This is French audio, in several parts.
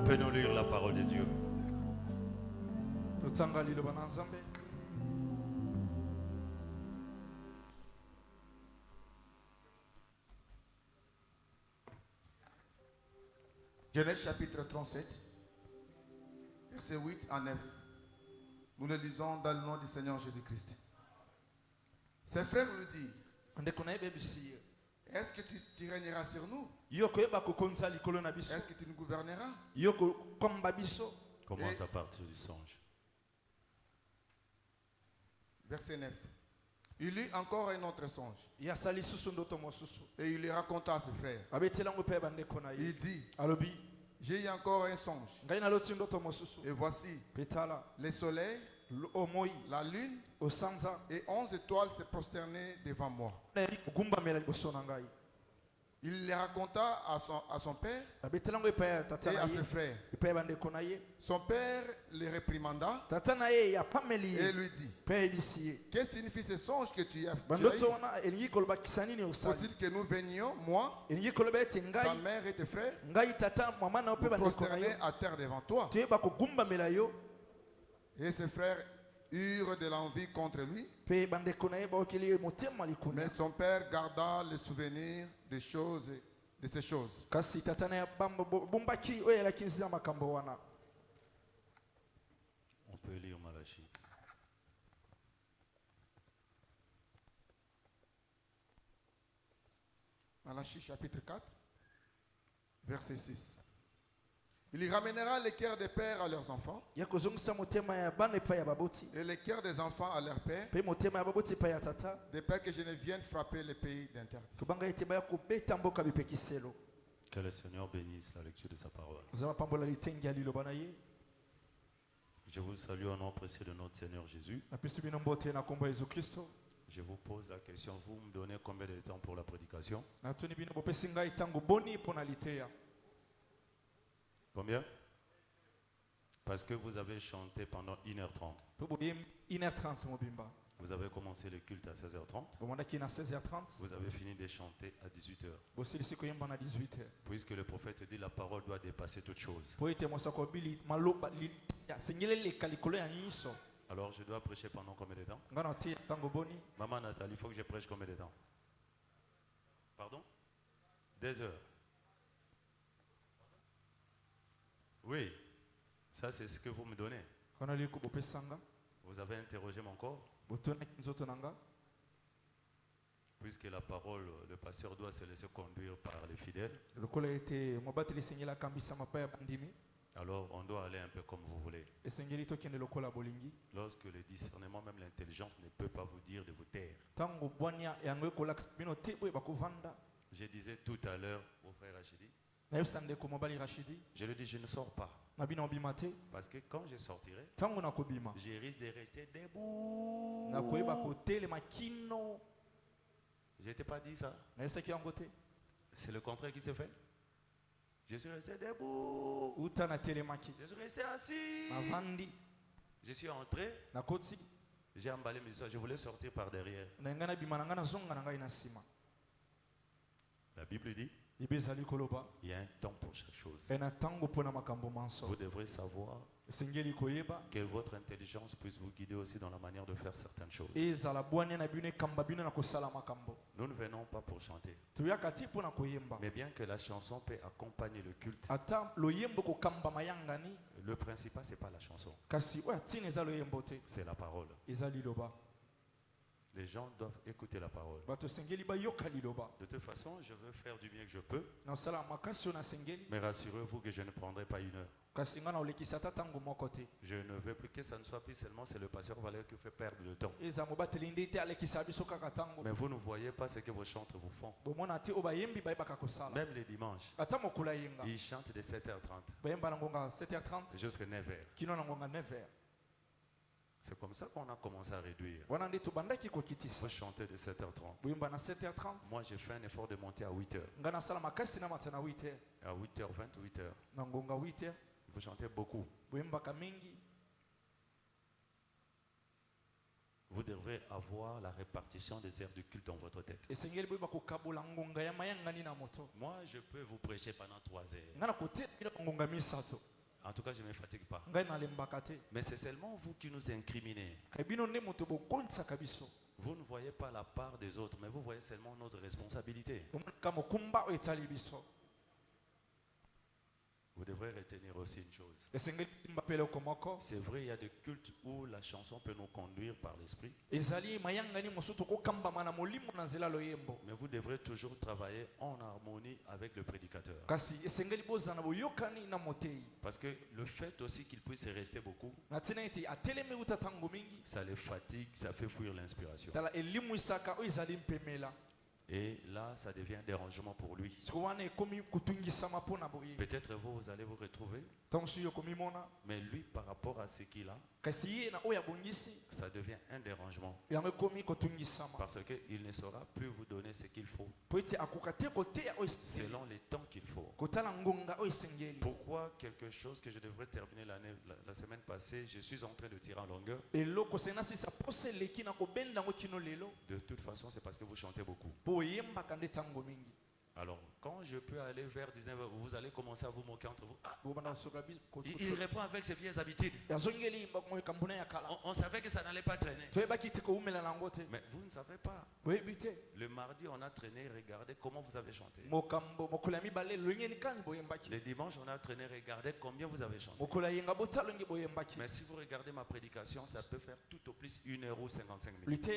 On peut nous lire la parole de Dieu. Genèse chapitre 37, versets 8 à 9. Nous le lisons dans le nom du Seigneur Jésus-Christ. Ses frères lui dirent: est-ce que tu régneras sur nous? Est-ce que tu nous gouverneras? Commence à partir du songe. Verset 9. Il eut encore un autre songe. Et il lui raconta à ses frères. Il dit: j'ai eu encore un songe. Et voici, le soleil, la lune et 11 étoiles se prosternaient devant moi. Il les raconta à son père et à ses frères. Son père les réprimanda et lui dit: que signifie ce songe que tu as eu? Faut-il que nous venions, moi, ta mère et tes frères, nous prosterner à terre devant toi? Et ses frères eurent de l'envie contre lui. Mais son père garda le souvenir de ces choses. On peut lire Malachie. Malachie chapitre 4, verset 6. Il ramènera les cœurs des pères à leurs enfants et les cœurs des enfants à leurs pères, des pères que je ne vienne frapper les pays d'interdit. Que le Seigneur bénisse la lecture de sa parole. Je vous salue au nom précieux de notre Seigneur Jésus. Je vous pose la question, vous me donnez combien de temps pour la prédication? Combien? Parce que vous avez chanté pendant 1h30. Vous avez commencé le culte à 16h30. Vous avez fini de chanter à 18h. Puisque le prophète dit la parole doit dépasser toute chose. Alors je dois prêcher pendant combien de temps? Maman Nathalie, il faut que je prêche combien de temps? Pardon? 2 heures. Oui, ça c'est ce que vous me donnez. Vous avez interrogé mon corps. Puisque la parole, le pasteur doit se laisser conduire par les fidèles. Alors on doit aller un peu comme vous voulez. Lorsque le discernement, même l'intelligence ne peut pas vous dire de vous taire. Je disais tout à l'heure au frère Rachidi, je lui dis je ne sors pas. Parce que quand je sortirai, je risque de rester debout. Je ne t'ai pas dit ça. C'est le contraire qui se fait. Je suis resté debout. Je suis resté assis. Je suis entré. J'ai emballé mes histoires. Je voulais sortir par derrière. La Bible dit il y a un temps pour chaque chose. Vous devrez savoir que votre intelligence puisse vous guider aussi dans la manière de faire certaines choses. Nous ne venons pas pour chanter. Mais bien que la chanson peut accompagner le culte, le principal, ce n'est pas la chanson. C'est la parole. Les gens doivent écouter la parole. De toute façon, je veux faire du mieux que je peux. Mais rassurez-vous que je ne prendrai pas 1 heure. Je ne veux plus que ça ne soit plus seulement c'est le pasteur Valère qui fait perdre le temps. Mais vous ne voyez pas ce que vos chantres vous font. Même les dimanches, ils chantent de 7h30 jusqu'à 9h. C'est comme ça qu'on a commencé à réduire. Vous chantez de 7h30. Moi, j'ai fait un effort de monter à 8h. À 8h20, 8h. Vous chantez beaucoup. Vous devrez avoir la répartition des aires du culte dans votre tête. Moi, je peux vous prêcher pendant 3 heures. En tout cas, je ne me fatigue pas. Mais c'est seulement vous qui nous incriminez. Vous ne voyez pas la part des autres, mais vous voyez seulement notre responsabilité. Vous devrez retenir aussi une chose. C'est vrai, il y a des cultes où la chanson peut nous conduire par l'esprit. Mais vous devrez toujours travailler en harmonie avec le prédicateur. Parce que le fait aussi qu'il puisse rester beaucoup, ça les fatigue, ça fait fuir l'inspiration. Et là, ça devient un dérangement pour lui. Peut-être vous allez vous retrouver. Mais lui, par rapport à ce qu'il a, ça devient un dérangement. Parce qu'il ne saura plus vous donner ce qu'il faut, selon les temps qu'il faut. Pourquoi quelque chose que je devrais terminer la semaine passée, je suis en train de tirer en longueur. De toute façon, c'est parce que vous chantez beaucoup. Alors, quand je peux aller vers 19h, vous allez commencer à vous moquer entre vous. Ah, il répond avec ses vieilles habitudes. On savait que ça n'allait pas traîner. Mais vous ne savez pas. Le mardi, on a traîné, regardez comment vous avez chanté. Le dimanche, on a traîné, regardez combien vous avez chanté. Mais si vous regardez ma prédication, ça peut faire tout au plus 1 heure ou 55 minutes.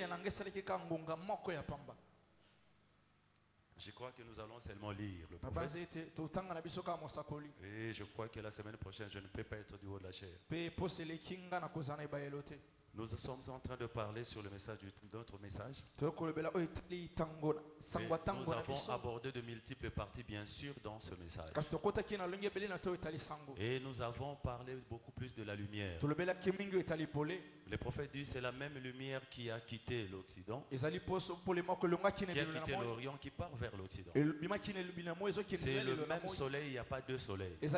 Je crois que nous allons seulement lire le prophète. Et je crois que la semaine prochaine, je ne peux pas être du haut de la chair. Nous sommes en train de parler sur le message d'autres messages. Nous avons abordé de multiples parties, bien sûr, dans ce message. Et nous avons parlé beaucoup plus de la lumière. Le prophète dit c'est la même lumière qui a quitté l'Occident, qui a quitté l'Orient, qui part vers l'Occident. C'est le même soleil, il n'y a pas 2 soleils. C'est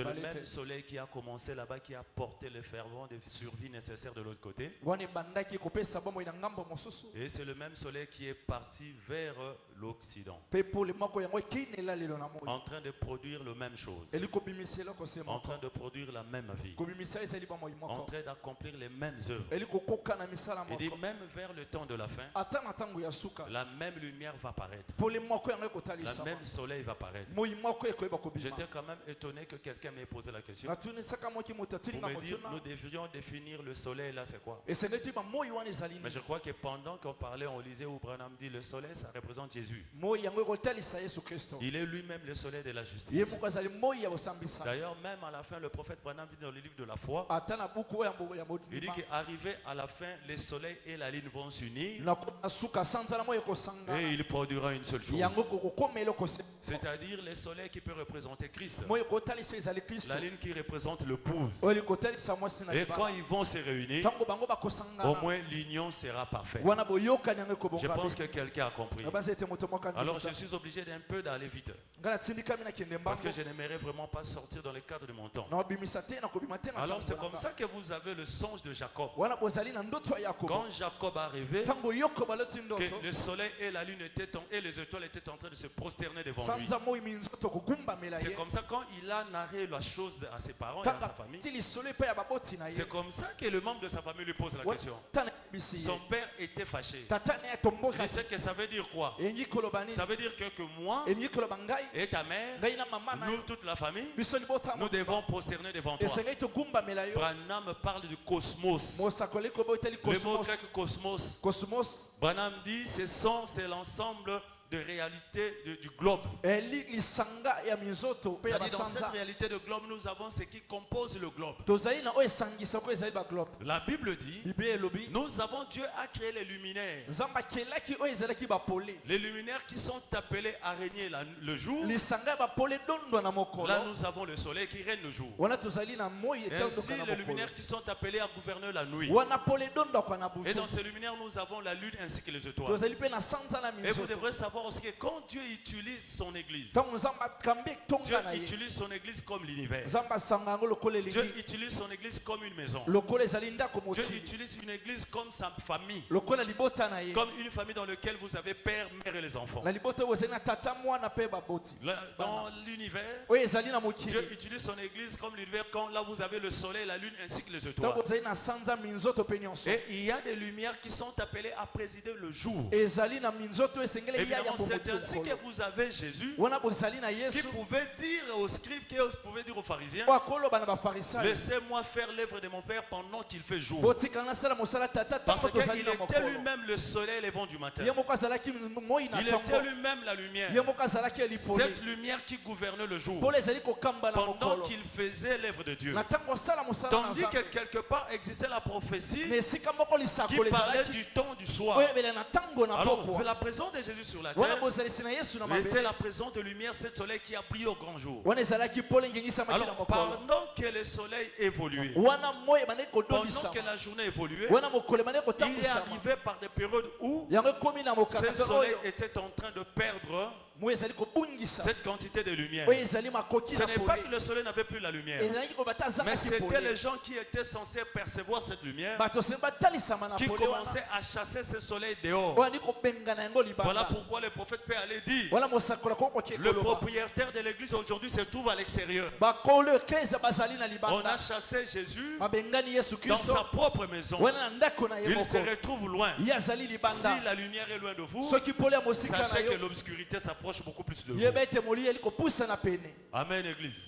le même soleil qui a commencé là-bas, qui a porté le fervent de survie nécessaire de l'autre côté. Et c'est le même soleil qui est parti vers l'Occident, en train de produire la même chose, en train de produire la même vie, en train d'accomplir les mêmes œuvres. Et dit même vers le temps de la fin, la même lumière va paraître, la même soleil va paraître. J'étais quand même étonné que quelqu'un m'ait posé la question pour me dire nous devrions définir le soleil là, c'est quoi? Mais je crois que pendant qu'on parlait, on lisait où Branham dit le soleil, ça représente Jésus. Il est lui-même le soleil de la justice. D'ailleurs, même à la fin, le prophète Branham dit dans le livre de la foi, il dit qu'arrivé à la fin, le soleil et la lune vont s'unir et il produira une seule chose. C'est-à-dire le soleil qui peut représenter Christ, la lune qui représente l'épouse. Et quand ils vont se réunir, au moins l'union sera parfaite. Je pense que quelqu'un a compris. Alors je suis obligé d'un peu d'aller vite, parce que je n'aimerais vraiment pas sortir dans le cadre de mon temps. Alors c'est comme ça que vous avez le songe de Jacob. Quand Jacob a rêvé que le soleil et la lune et les étoiles étaient en train de se prosterner devant lui. C'est comme ça quand il a narré la chose à ses parents et à sa famille. C'est comme ça que le membre de sa famille lui pose la question. Son père était fâché. Je sais que ça veut dire quoi? Ça veut dire que moi et ta mère, nous toute la famille, nous devons prosterner devant toi. Branham parle du cosmos. Le mot grec cosmos, Branham dit c'est l'ensemble de réalité du globe. C'est-à-dire dans cette réalité de globe, nous avons ce qui compose le globe. La Bible dit, nous avons Dieu a créé les luminaires. Les luminaires qui sont appelés à régner le jour. Là, nous avons le soleil qui règne le jour. Et ainsi, les luminaires qui sont appelés à gouverner la nuit. Et dans ces luminaires, nous avons la lune ainsi que les étoiles. Et vous devrez savoir savoir aussi que quand Dieu utilise son église, Dieu utilise son église comme l'univers. Dieu utilise son église comme une maison. Dieu utilise une église comme sa famille. Comme une famille dans laquelle vous avez père, mère et les enfants. Dans l'univers, Dieu utilise son église comme l'univers quand là vous avez le soleil, la lune ainsi que les étoiles. Et il y a des lumières qui sont appelées à présider le jour. Évidemment, c'est ainsi que vous avez Jésus qui pouvait dire aux scribes, qui pouvait dire aux pharisiens, laissez-moi faire l'œuvre de mon Père pendant qu'il fait jour. Parce qu'il était lui-même le soleil et les vents du matin. Il était lui-même la lumière. Cette lumière qui gouvernait le jour pendant qu'il faisait l'œuvre de Dieu. Tandis que quelque part existait la prophétie qui parlait du temps du soir. Alors, la présence de Jésus sur la terre était la présence de lumière, ce soleil qui a brillé au grand jour. Alors, pendant que le soleil évoluait, pendant que la journée évoluait, il est arrivé par des périodes où ce soleil était en train de perdre cette quantité de lumière. Ce n'est pas que le soleil n'avait plus la lumière, mais c'était les gens qui étaient censés percevoir cette lumière qui commençaient à chasser ce soleil dehors. Voilà pourquoi le prophète peut aller dire, le propriétaire de l'église aujourd'hui se trouve à l'extérieur. On a chassé Jésus dans sa propre maison. Il se retrouve loin. Si la lumière est loin de vous, sachez que l'obscurité s'approche beaucoup plus de vous. Amen, église.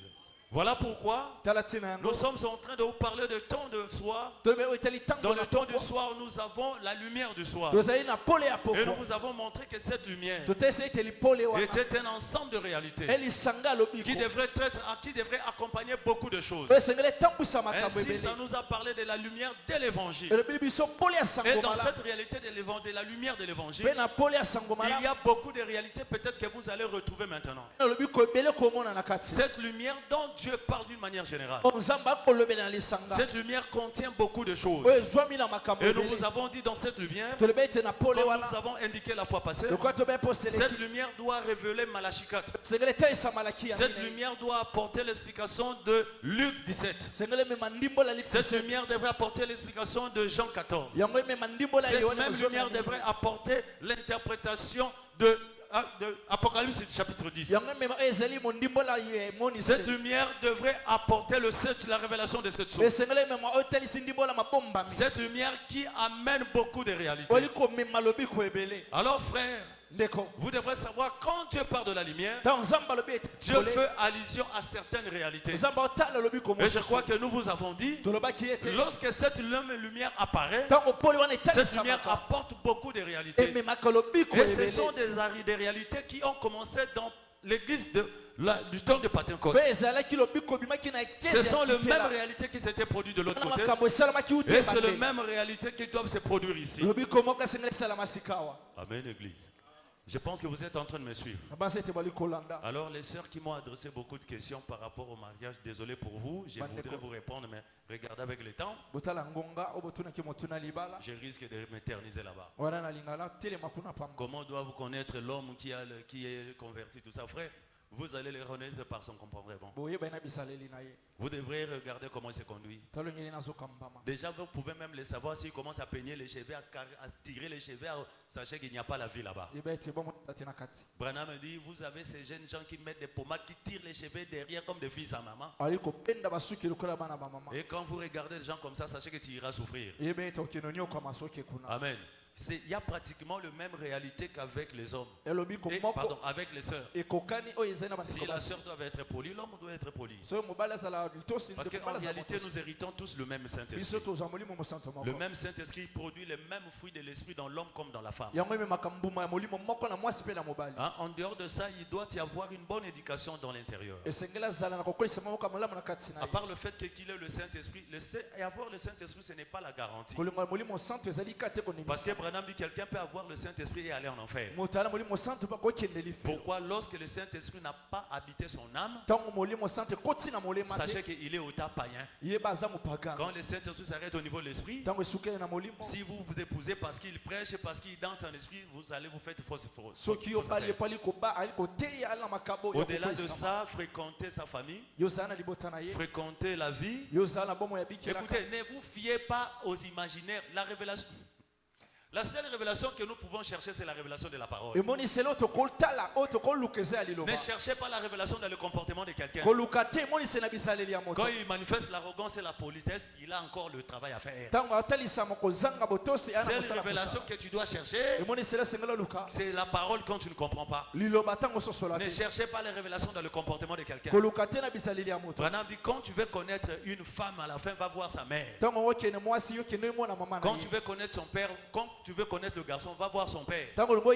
Voilà pourquoi nous sommes en train de vous parler de temps de soir. Dans le temps du soir, nous avons la lumière du soir. Et nous vous avons montré que cette lumière était un ensemble de réalités qui devrait accompagner beaucoup de choses. Ainsi, ça nous a parlé de la lumière de l'évangile. Et dans cette réalité de la lumière de l'évangile, il y a beaucoup de réalités peut-être que vous allez retrouver maintenant. Cette lumière dont Dieu parle d'une manière générale. Cette lumière contient beaucoup de choses. Et nous vous avons dit dans cette lumière, comme nous avons indiqué la fois passée, cette lumière doit révéler Malachie 4. Cette lumière doit apporter l'explication de Luc 17. Cette lumière devrait apporter l'explication de Jean 14. Cette même lumière devrait apporter l'interprétation de Apocalypse chapitre 10. Cette lumière devrait apporter la révélation de cette chose. Cette lumière qui amène beaucoup de réalités. Alors frère, vous devrez savoir, quand Dieu parle de la lumière, Dieu fait allusion à certaines réalités. Et je crois que nous vous avons dit, lorsque cette lumière apparaît, cette lumière apporte beaucoup de réalités. Et ce sont des réalités qui ont commencé dans l'église du temps de Pentecôte. Ce sont les mêmes réalités qui s'étaient produites de l'autre côté. Et c'est les mêmes réalités qui doivent se produire ici. Amen, église. Je pense que vous êtes en train de me suivre. Alors les sœurs qui m'ont adressé beaucoup de questions par rapport au mariage, désolé pour vous, je voudrais vous répondre, mais regardez avec le temps. Je risque de m'éterniser là-bas. Comment doit vous connaître l'homme qui est converti, tout ça, frère? Vous allez le reconnaître par son comportement. Vous devrez regarder comment il se conduit. Déjà, vous pouvez même le savoir s'il commence à peigner les cheveux, à tirer les cheveux. Sachez qu'il n'y a pas la vie là-bas. Branham me dit, vous avez ces jeunes gens qui mettent des pommades, qui tirent les cheveux derrière comme des fils à maman. Et quand vous regardez des gens comme ça, sachez que tu iras souffrir. Amen. Il y a pratiquement la même réalité qu'avec les hommes. Pardon, avec les sœurs. Si la sœur doit être polie, l'homme doit être poli. Parce qu'en réalité, nous héritons tous le même Saint-Esprit. Le même Saint-Esprit produit les mêmes fruits de l'esprit dans l'homme comme dans la femme. En dehors de ça, il doit y avoir une bonne éducation dans l'intérieur. À part le fait qu'il ait le Saint-Esprit, et avoir le Saint-Esprit, ce n'est pas la garantie. Parce que Branham dit quelqu'un peut avoir le Saint-Esprit et aller en enfer. Pourquoi? Lorsque le Saint-Esprit n'a pas habité son âme, sachez qu'il est au tas païen. Quand le Saint-Esprit s'arrête au niveau de l'esprit, si vous vous épousez parce qu'il prêche et parce qu'il danse en esprit, vous allez vous faire fausse. Au-delà de ça, fréquentez sa famille, fréquentez la vie. Écoutez, ne vous fiez pas aux imaginaires. La révélation. La seule révélation que nous pouvons chercher, c'est la révélation de la parole. Ne cherchez pas la révélation dans le comportement de quelqu'un. Quand il manifeste l'arrogance et la politesse, il a encore le travail à faire. C'est la révélation que tu dois chercher. C'est la parole quand tu ne comprends pas. Ne cherchez pas les révélations dans le comportement de quelqu'un. Branham dit, quand tu veux connaître une femme, à la fin, va voir sa mère. Quand tu veux connaître son père, quand tu veux connaître le garçon, va voir son père. L'homme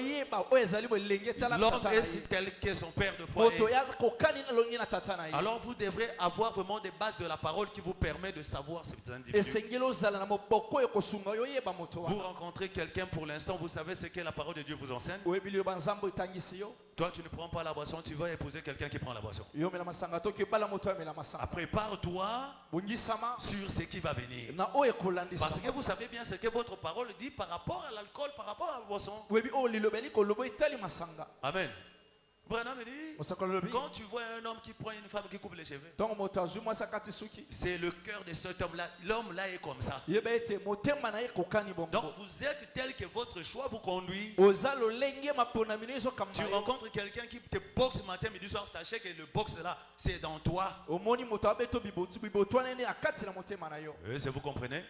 est tel que son père de foi est. Alors vous devrez avoir vraiment des bases de la parole qui vous permet de savoir ces individus. Vous rencontrez quelqu'un pour l'instant, vous savez ce que la parole de Dieu vous enseigne. Toi tu ne prends pas la boisson, tu vas épouser quelqu'un qui prend la boisson. Prépare-toi sur ce qui va venir. Parce que vous savez bien ce que votre parole dit par rapport à l'alcool, par rapport à la boisson. Amen. Branham dit, quand tu vois un homme qui prend une femme qui coupe les cheveux, c'est le cœur de cet homme-là. L'homme-là est comme ça. Donc vous êtes tel que votre choix vous conduit. Tu rencontres quelqu'un qui te boxe matin, midi, soir, sachez que le boxe là, c'est dans toi. Si vous comprenez?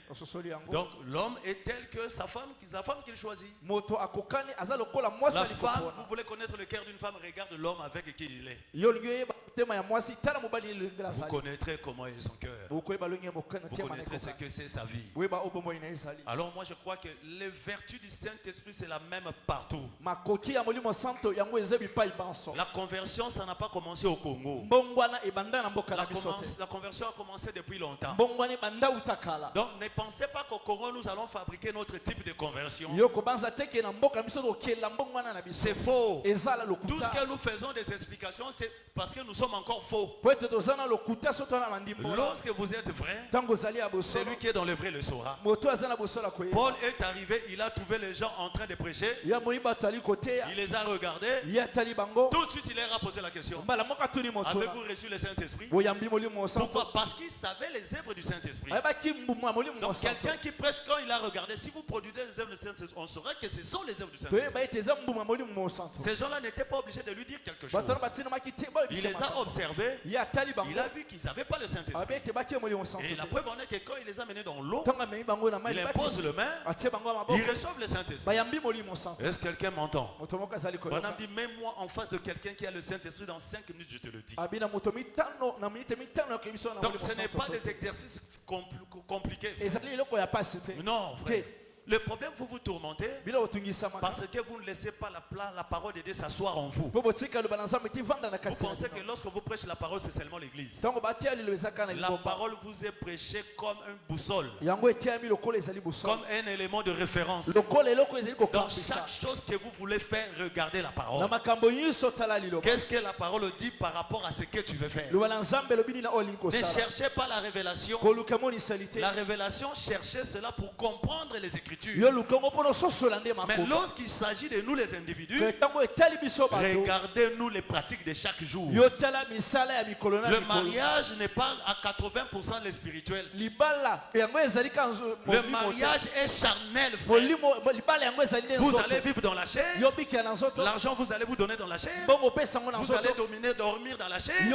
Donc l'homme est tel que la femme qu'il choisit. La femme, vous voulez connaître le cœur d'une femme, regarde l'homme avec qui il est. Vous connaîtrez comment est son cœur. Vous connaîtrez ce que c'est sa vie. Alors moi je crois que les vertus du Saint-Esprit c'est la même partout. La conversion ça n'a pas commencé au Congo. La conversion a commencé depuis longtemps. Donc ne pensez pas qu'au Congo nous allons fabriquer notre type de conversion. C'est faux. Tout ce que nous faisons des explications, c'est parce que nous sommes encore faux. Lorsque vous êtes vrai, celui qui est dans le vrai le saura. Paul est arrivé, il a trouvé les gens en train de prêcher. Il les a regardés. Tout de suite, il leur a posé la question. Avez-vous reçu le Saint-Esprit? Pourquoi? Parce qu'il savait les œuvres du Saint-Esprit. Donc quelqu'un qui prêche, quand il a regardé, si vous produisez les œuvres du Saint-Esprit, on saura que ce sont les œuvres du Saint-Esprit. Ces gens-là n'étaient pas obligés de lui dire quelque chose. Il les a observés. Il a vu qu'ils n'avaient pas le Saint-Esprit. Et la preuve en est que quand il les a menés dans l'eau, il impose le main, ils reçoivent le Saint-Esprit. Est-ce que quelqu'un m'entend? Branham dit, mets-moi en face de quelqu'un qui a le Saint-Esprit dans 5 minutes, je te le dis. Donc ce n'est pas des exercices compliqués. Non, frère. Le problème, vous vous tourmentez parce que vous ne laissez pas la parole de Dieu s'asseoir en vous. Vous pensez que lorsque vous prêchez la parole, c'est seulement l'église. La parole vous est prêchée comme une boussole, comme un élément de référence. Dans chaque chose que vous voulez faire, regardez la parole. Qu'est-ce que la parole dit par rapport à ce que tu veux faire? Ne cherchez pas la révélation. La révélation, cherchez cela pour comprendre les Écritures. Mais lorsqu'il s'agit de nous les individus, regardez-nous les pratiques de chaque jour. Le mariage n'est pas à 80% le spirituel. Le mariage est charnel, frère. Vous allez vivre dans la chair. L'argent vous allez vous donner dans la chair. Vous allez dormir dans la chair. Tu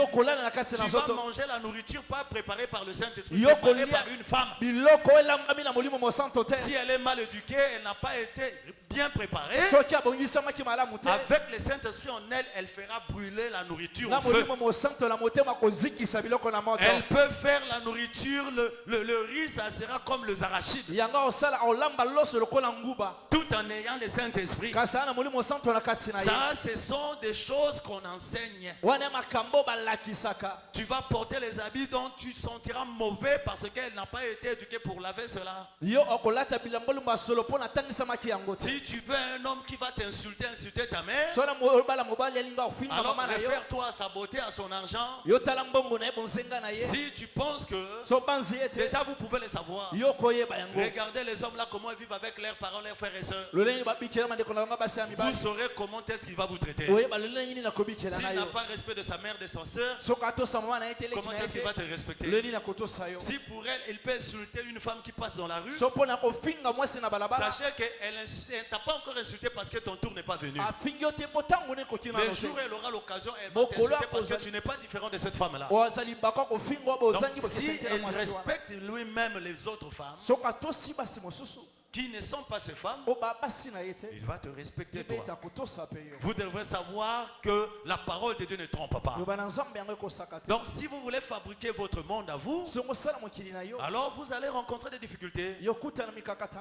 vas manger la nourriture pas préparée par le Saint-Esprit, préparée par une femme. Si elle est mal éduquée, elle n'a pas été bien préparée. Avec le Saint-Esprit en elle, elle fera brûler la nourriture au feu. Elle peut faire la nourriture, le riz, ça sera comme les arachides. Tout en ayant le Saint-Esprit. Ça, ce sont des choses qu'on enseigne. Tu vas porter les habits dont tu sentiras mauvais parce qu'elle n'a pas été éduquée pour laver cela. Si tu veux un homme qui va t'insulter, insulter ta mère, alors réfère-toi à sa beauté, à son argent. Si tu penses que déjà vous pouvez le savoir, regardez les hommes là comment ils vivent avec leurs parents, leurs frères et sœurs. Vous saurez comment est-ce qu'il va vous traiter. S'il n'a pas respect de sa mère, de son sœur, comment est-ce qu'il va te respecter? Si pour elle, il peut insulter une femme qui passe dans la rue, sachez qu'elle ne t'a pas encore insulté parce que ton tour n'est pas venu. Le jour où elle aura l'occasion, elle va t'insulter parce que tu n'es pas différent de cette femme-là. Donc si elle respecte lui-même les autres femmes qui ne sont pas ses femmes, il va te respecter toi. Vous devrez savoir que la parole de Dieu ne trompe pas. Donc si vous voulez fabriquer votre monde à vous, alors vous allez rencontrer des difficultés.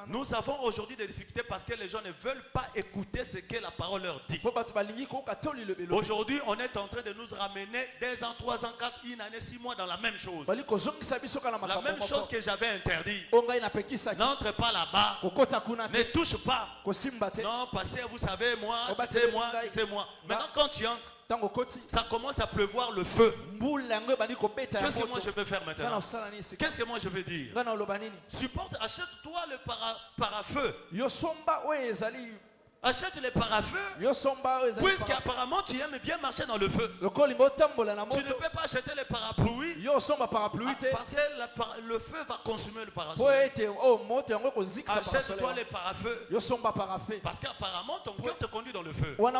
Nous avons aujourd'hui des difficultés parce que les gens ne veulent pas écouter ce que la parole leur dit. Aujourd'hui, on est en train de nous ramener 2 ans, 3 ans, 4, 1 année, 6 mois dans la même chose. La même chose que j'avais interdit. N'entre pas là-bas. Ne touche pas. Non, passez, vous savez, moi, tu sais moi, tu sais moi. Maintenant, quand tu entres, ça commence à pleuvoir le feu. Qu'est-ce que moi je vais faire maintenant? Qu'est-ce que moi je vais dire? Supporte, achète-toi le parafeu. Achète les parafeux, puisqu'apparemment tu aimes bien marcher dans le feu. Tu ne peux pas acheter les parapluies parce que le feu va consumer le parasol. Achète-toi les parafeux parce qu'apparemment ton cœur te conduit dans le feu. Et moi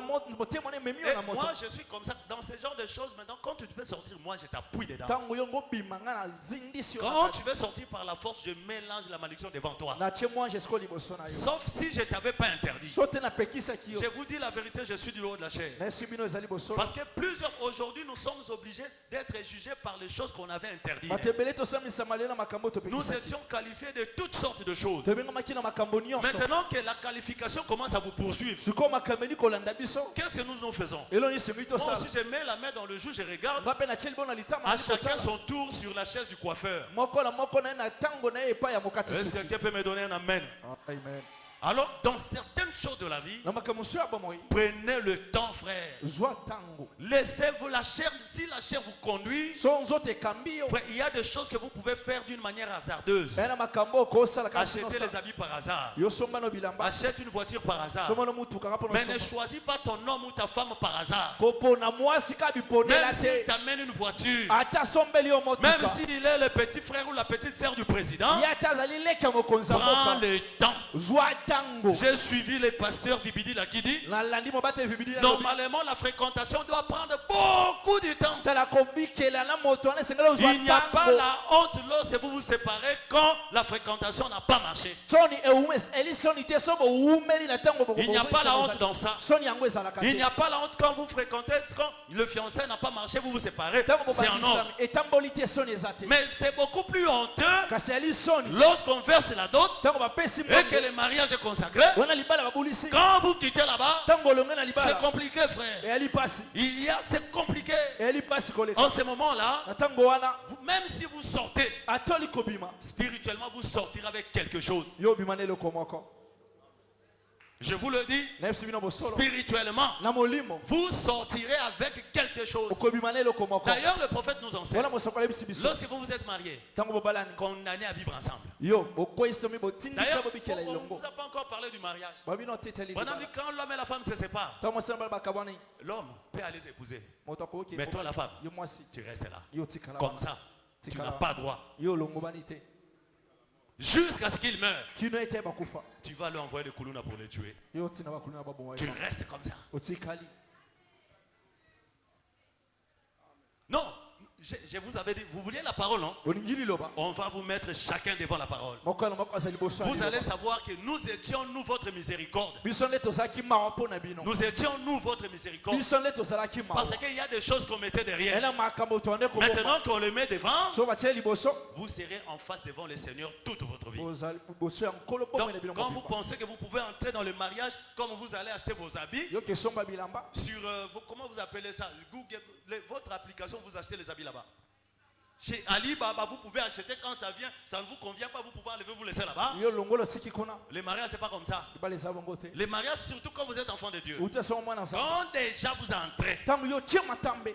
je suis comme ça dans ce genre de choses. Maintenant quand tu veux sortir, moi je t'appuie dedans. Quand tu veux sortir par la force, je mélange la malédiction devant toi. Sauf si je ne t'avais pas interdit. Je vous dis la vérité, je suis du haut de la chair. Parce que plusieurs aujourd'hui nous sommes obligés d'être jugés par les choses qu'on avait interdites. Nous étions qualifiés de toutes sortes de choses. Maintenant que la qualification commence à vous poursuivre, qu'est-ce que nous faisons? Moi aussi je mets la main dans le joug, je regarde. À chacun son tour sur la chaise du coiffeur. Est-ce que quelqu'un peut me donner un amen? Amen. Alors, dans certaines choses de la vie, prenez le temps, frère. Laissez-vous la chair, si la chair vous conduit, il y a des choses que vous pouvez faire d'une manière hasardeuse. Achetez les habits par hasard. Achète une voiture par hasard. Mais ne choisis pas ton homme ou ta femme par hasard. Même s'il t'amène une voiture, même s'il est le petit frère ou la petite sœur du président, prends le temps. J'ai suivi les pasteurs Vibidi Lakidi. Normalement, la fréquentation doit prendre beaucoup de temps. Il n'y a pas la honte lorsque vous vous séparez quand la fréquentation n'a pas marché. Il n'y a pas la honte dans ça. Il n'y a pas la honte quand vous fréquentez, quand le fiancé n'a pas marché, vous vous séparez. C'est un ordre. Mais c'est beaucoup plus honteux lorsqu'on verse la dot et que le mariage est consacré. Quand vous quittez là-bas, c'est compliqué, frère. C'est compliqué. En ce moment-là, même si vous sortez, spirituellement, vous sortirez avec quelque chose. Je vous le dis, spirituellement, vous sortirez avec quelque chose. D'ailleurs, le prophète nous enseigne, lorsque vous vous êtes mariés, condamnés à vivre ensemble. D'ailleurs, on ne vous a pas encore parlé du mariage. Quand l'homme et la femme se séparent, l'homme peut aller s'épouser. Mais toi, la femme, tu restes là. Comme ça, tu n'as pas droit. Jusqu'à ce qu'il meure, tu vas lui envoyer des koulouna pour le tuer. Tu restes comme ça. Non, je vous avais dit, vous vouliez la parole, non? On va vous mettre chacun devant la parole. Vous allez savoir que nous étions, nous, votre miséricorde. Nous étions, nous, votre miséricorde. Parce qu'il y a des choses qu'on mettait derrière. Maintenant qu'on les met devant, vous serez en face devant le Seigneur toute votre vie. Donc, quand vous pensez que vous pouvez entrer dans le mariage, comme vous allez acheter vos habits, sur, comment vous appelez ça? Google, votre application, vous achetez les habits là-bas. Chez Ali Baba, vous pouvez acheter quand ça vient, ça ne vous convient pas, vous pouvez enlever, vous laisser là-bas. Les mariages, c'est pas comme ça. Les mariages, surtout quand vous êtes enfant de Dieu. Quand déjà vous entrez,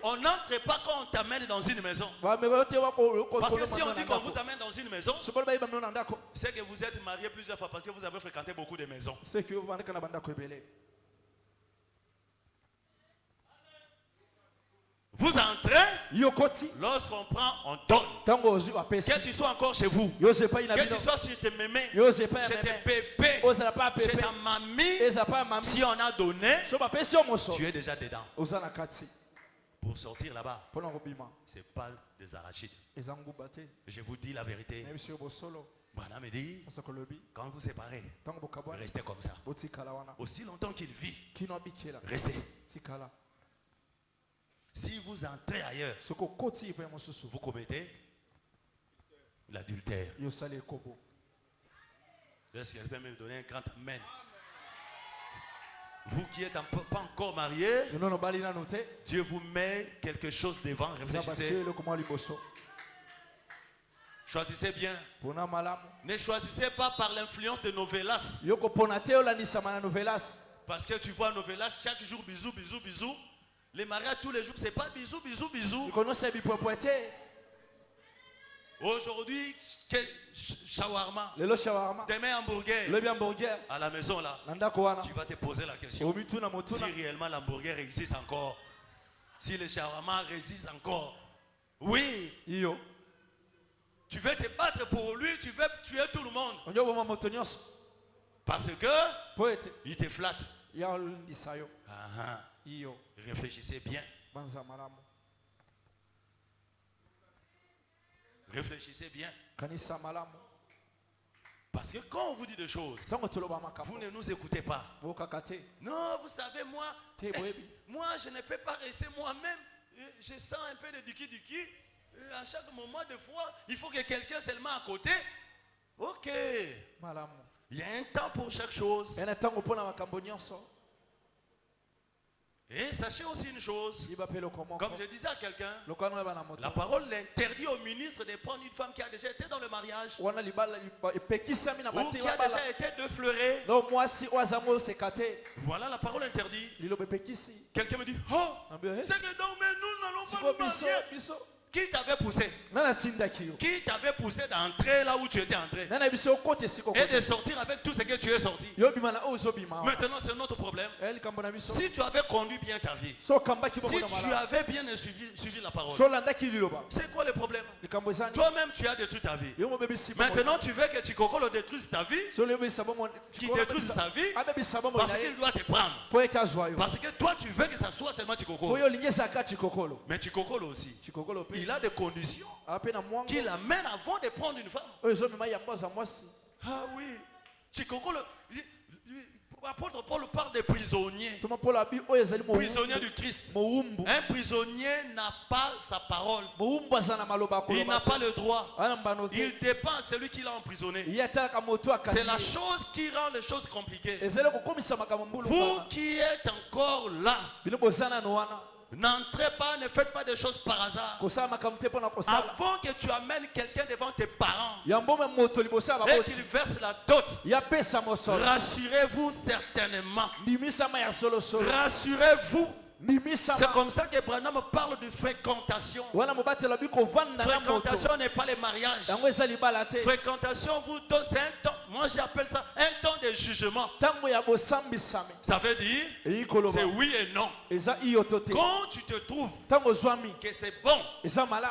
on n'entre pas quand on t'amène dans une maison. Parce que si on dit qu'on vous amène dans une maison, c'est que vous êtes marié plusieurs fois parce que vous avez fréquenté beaucoup de maisons. Vous entrez, lorsqu'on prend, on donne. Que tu sois encore chez vous, que tu sois chez tes mémés, chez tes bébés, chez ta mamie, si on a donné, tu es déjà dedans. Pour sortir là-bas, ce n'est pas des arachides. Je vous dis la vérité. Branham me dit, quand vous séparez, restez comme ça. Aussi longtemps qu'il vit, restez. Si vous entrez ailleurs, vous commettez l'adultère. Est-ce qu'elle peut me donner un grand amen? Vous qui n'êtes pas encore mariés, Dieu vous met quelque chose devant. Réfléchissez. Choisissez bien. Ne choisissez pas par l'influence de novelas. Parce que tu vois novelas chaque jour, bisous, bisous, bisous. Les mariages tous les jours, c'est pas bisous, bisous, bisous. Aujourd'hui, shawarma. Demain, hamburger. À la maison là, tu vas te poser la question. Si réellement l'hamburger existe encore. Si le shawarma résiste encore. Oui. Tu veux te battre pour lui, tu veux tuer tout le monde. Parce que il te flatte. Réfléchissez bien. Réfléchissez bien. Parce que quand on vous dit des choses, vous ne nous écoutez pas. Non, vous savez, moi, je ne peux pas rester moi-même. Je sens un peu de diki-diki. À chaque moment, de fois, il faut que quelqu'un seulement à côté. Ok. Il y a un temps pour chaque chose. Et sachez aussi une chose, comme je disais à quelqu'un, la parole interdit au ministre de prendre une femme qui a déjà été dans le mariage ou qui a déjà été defleurée. Voilà la parole interdite. Quelqu'un me dit, oh, c'est que donc, mais nous n'allons pas nous marier. Qui t'avait poussé? Qui t'avait poussé d'entrer là où tu étais entré et de sortir avec tout ce que tu es sorti? Maintenant c'est notre problème. Si tu avais conduit bien ta vie, si tu avais bien suivi la parole, c'est quoi le problème? Toi-même tu as détruit ta vie. Maintenant tu veux que Chikokolo détruise ta vie, qu'il détruise sa vie parce qu'il doit te prendre. Parce que toi tu veux que ça soit seulement Chikokolo. Mais Chikokolo aussi, il a des conditions qui l'amènent avant de prendre une femme. Ah oui. Chikokolo, l'apôtre Paul parle des prisonniers. Prisonniers du Christ. Un prisonnier n'a pas sa parole. Il n'a pas le droit. Il dépend de celui qui l'a emprisonné. C'est la chose qui rend les choses compliquées. Vous qui êtes encore là, n'entrez pas, ne faites pas des choses par hasard. Avant que tu amènes quelqu'un devant tes parents et qu'il verse la dot, rassurez-vous certainement. Rassurez-vous. C'est comme ça que Branham parle de fréquentation. Fréquentation n'est pas le mariage. Fréquentation vous donne, c'est un temps, moi j'appelle ça un temps de jugement. Ça veut dire, c'est oui et non. Quand tu te trouves que c'est bon,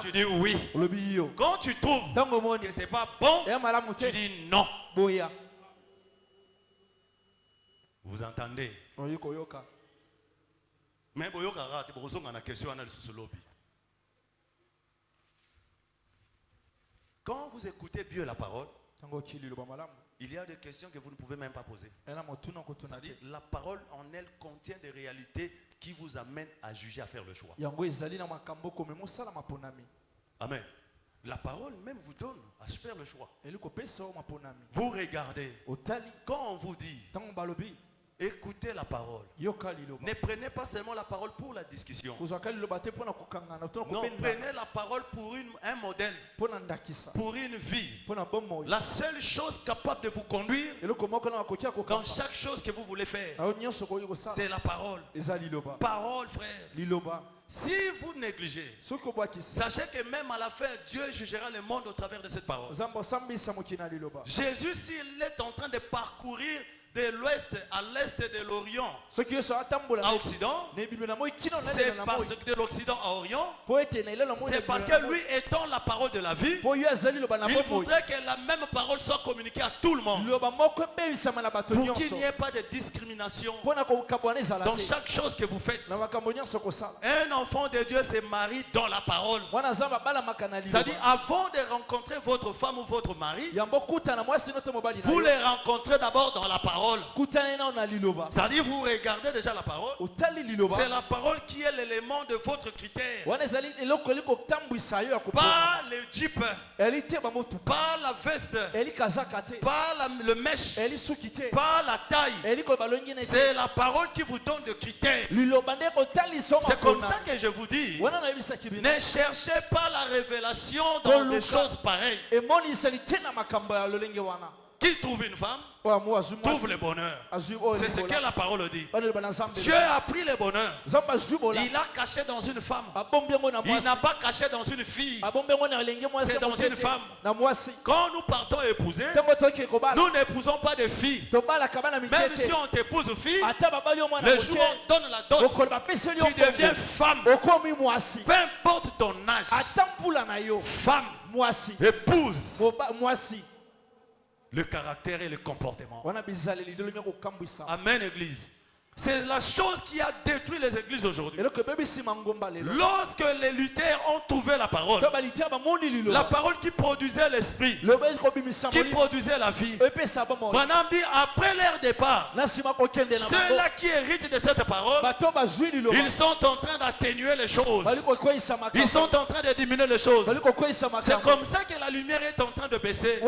tu dis oui. Quand tu trouves que c'est pas bon, tu dis non. Vous entendez? Mais quand vous écoutez bien la parole, il y a des questions que vous ne pouvez même pas poser. C'est-à-dire, la parole en elle contient des réalités qui vous amènent à juger, à faire le choix. Amen. La parole même vous donne à faire le choix. Vous regardez. Quand on vous dit Écoutez la parole. Ne prenez pas seulement la parole pour la discussion. Non, prenez la parole pour un modèle, pour une vie. La seule chose capable de vous conduire dans chaque chose que vous voulez faire, c'est la parole. Parole, frère. Si vous négligez, sachez que même à la fin, Dieu jugera le monde au travers de cette parole. Jésus, s'il est en train de parcourir de l'ouest à l'est de l'Orient à Occident, c'est parce que de l'Occident à Orient, c'est parce que lui étant la parole de la vie, il voudrait que la même parole soit communiquée à tout le monde pour qu'il n'y ait pas de discrimination dans chaque chose que vous faites. Un enfant de Dieu se marie dans la parole. C'est-à-dire, avant de rencontrer votre femme ou votre mari, vous les rencontrez d'abord dans la parole. C'est-à-dire, vous regardez déjà la parole. C'est la parole qui est l'élément de votre critère. Pas le jeep, pas la veste, pas le mèche, pas la taille. C'est la parole qui vous donne des critères. C'est comme ça que je vous dis, ne cherchez pas la révélation dans des choses pareilles. Qu'il trouve une femme, trouve le bonheur. C'est ce que la parole dit. Dieu a pris le bonheur. Il l'a caché dans une femme. Il n'a pas caché dans une fille. C'est dans une femme. Quand nous partons épouser, nous n'épousons pas de filles. Même si on t'épouse fille, le jour où on donne la dot, tu deviens femme. Peu importe ton âge. Femme, épouse. Le caractère et le comportement. Amen, Église. C'est la chose qui a détruit les églises aujourd'hui. Lorsque les lutteurs ont trouvé la parole qui produisait l'esprit, qui produisait la vie, Branham dit après leur départ, ceux-là qui héritent de cette parole, ils sont en train d'atténuer les choses. Ils sont en train de diminuer les choses. C'est comme ça que la lumière est en train de baisser.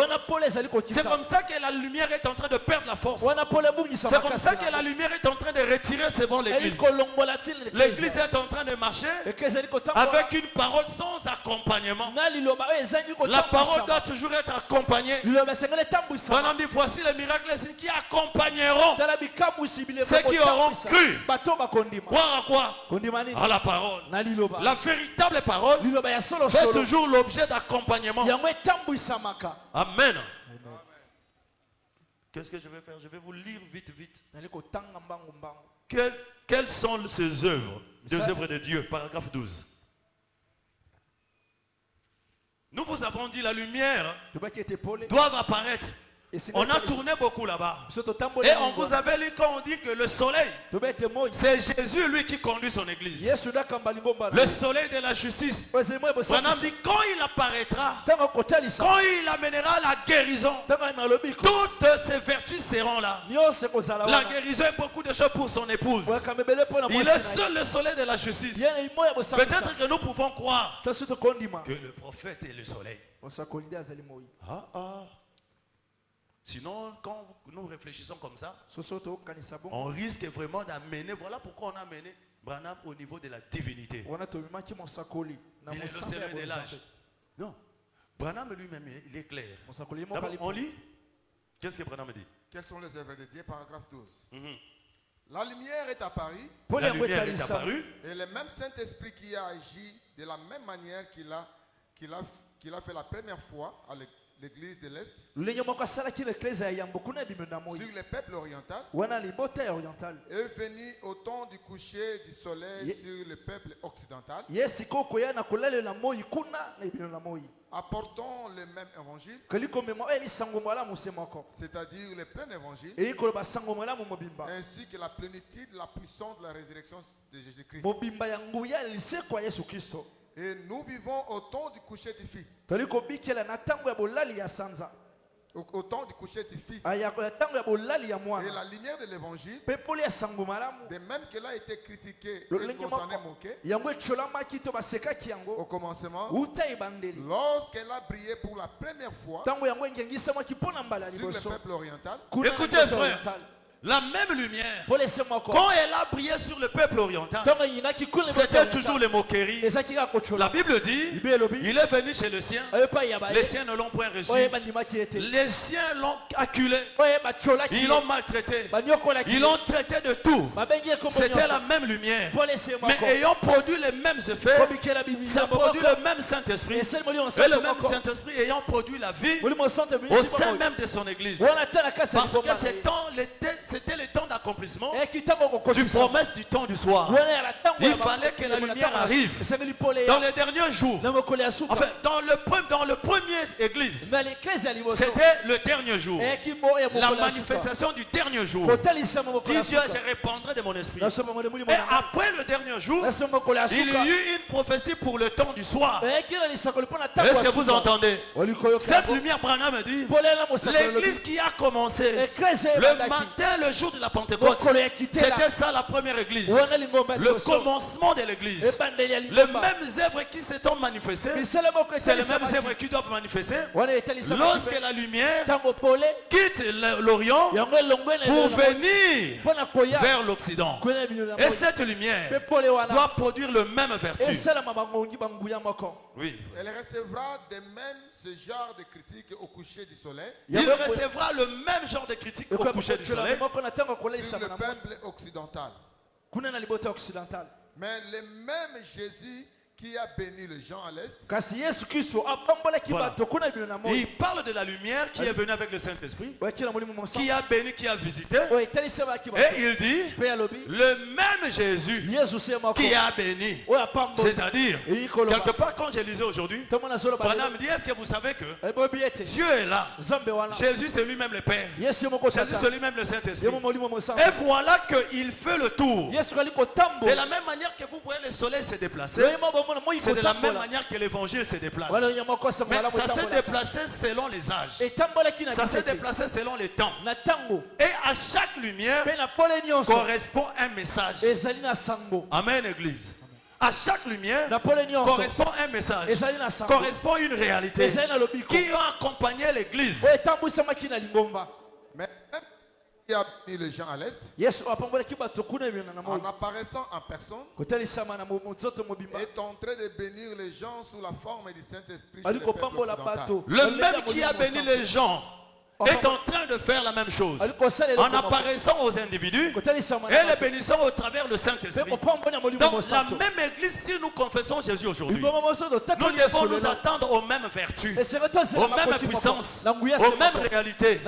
C'est comme ça que la lumière est en train de perdre la force. C'est comme ça que la lumière est en train de retirer devant l'église. L'église est en train de marcher avec une parole sans accompagnement. La parole doit toujours être accompagnée. On dit voici les miracles qui accompagneront ceux qui auront cru. Croire à quoi? À la parole. La véritable parole fait toujours l'objet d'accompagnement. Amen. Qu'est-ce que je vais faire? Je vais vous lire vite. Quelles sont ces œuvres? Des œuvres de Dieu, paragraphe 12. Nous vous avons dit la lumière doit apparaître. On a tourné beaucoup là-bas. Et on vous avait lu quand on dit que le soleil, c'est Jésus lui qui conduit son église. Le soleil de la justice. Branham dit quand il apparaîtra, quand il amènera la guérison, toutes ses vertus seront là. La guérison est beaucoup de choses pour son épouse. Il est seul le soleil de la justice. Peut-être que nous pouvons croire que le prophète est le soleil. Sinon, quand nous réfléchissons comme ça, on risque vraiment d'amener, voilà pourquoi on a amené Branham au niveau de la divinité. Il est le soleil de l'âge. Non, Branham lui-même, il est clair. On lit. Qu'est-ce que Branham dit? Quelles sont les œuvres de Dieu, paragraphe 12. La lumière est apparue. La lumière est apparue. Et le même Saint-Esprit qui a agi de la même manière qu'il a fait la première fois avec l'église de l'Est, sur le peuple oriental, est venu au temps du coucher du soleil sur le peuple occidental, apportant le même évangile, c'est-à-dire le plein évangile, ainsi que la plénitude, la puissance de la résurrection de Jésus-Christ. Et nous vivons au temps du coucher du Fils. Au temps du coucher du Fils. Et la lumière de l'évangile, de même qu'elle a été critiquée et qu'on s'en est moqué au commencement, lorsqu'elle a brillé pour la première fois sur le peuple oriental. Écoutez frère, La même lumière, quand elle a brillé sur le peuple oriental, c'était toujours les moqueries. La Bible dit, il est venu chez les siens, les siens ne l'ont point reçu, les siens l'ont acculé, ils l'ont maltraité, ils l'ont traité de tout. C'était la même lumière, mais ayant produit les mêmes effets, ça produit le même Saint-Esprit, et le même Saint-Esprit ayant produit la vie au sein même de son église. Parce que c'était le temps d'accomplissement du promesse du temps du soir. Il fallait que la lumière arrive dans les derniers jours. Enfin, dans le premier église, c'était le dernier jour. La manifestation du dernier jour. Dit Dieu, je répandrai de mon esprit. Et après le dernier jour, il y a eu une prophétie pour le temps du soir. Est-ce que vous entendez? Cette lumière, Branham dit, l'église qui a commencé le matin, le jour de la Pentecôte, c'était ça la première église. Le commencement de l'église. Les mêmes œuvres qui se sont manifestées, c'est les mêmes œuvres qui doivent manifester lorsque la lumière quitte l'Orient pour venir vers l'Occident. Et cette lumière doit produire le même vertu. Oui. Elle recevra de même ce genre de critique au coucher du soleil. Il recevra le même genre de critique au coucher du soleil sur le peuple occidental. Mais le même Jésus qui a béni les gens à l'est. Voilà. Il parle de la lumière qui est venue avec le Saint-Esprit, qui a béni, qui a visité. Et il dit, le même Jésus qui a béni. C'est-à-dire, quelque part quand je lisais aujourd'hui, Branham dit, est-ce que vous savez que Dieu est là? Jésus c'est lui-même le Père. Jésus c'est lui-même le Saint-Esprit. Et voilà qu'il fait le tour. De la même manière que vous voyez le soleil se déplacer, c'est de la même manière que l'évangile se déplace. Mais ça s'est déplacé selon les âges. Ça s'est déplacé selon les temps. Et à chaque lumière correspond un message. Amen, Église. À chaque lumière correspond un message, correspond une réalité qui a accompagné l'Église. Mais qui a béni les gens à l'est, en apparaissant en personne, est en train de bénir les gens sous la forme du Saint-Esprit. Le même qui a béni les gens est en train de faire la même chose en apparaissant aux individus et les bénissant au travers le Saint-Esprit. Donc la même église, si nous confessons Jésus aujourd'hui, nous devons nous attendre aux mêmes vertus, aux mêmes puissances, aux mêmes réalités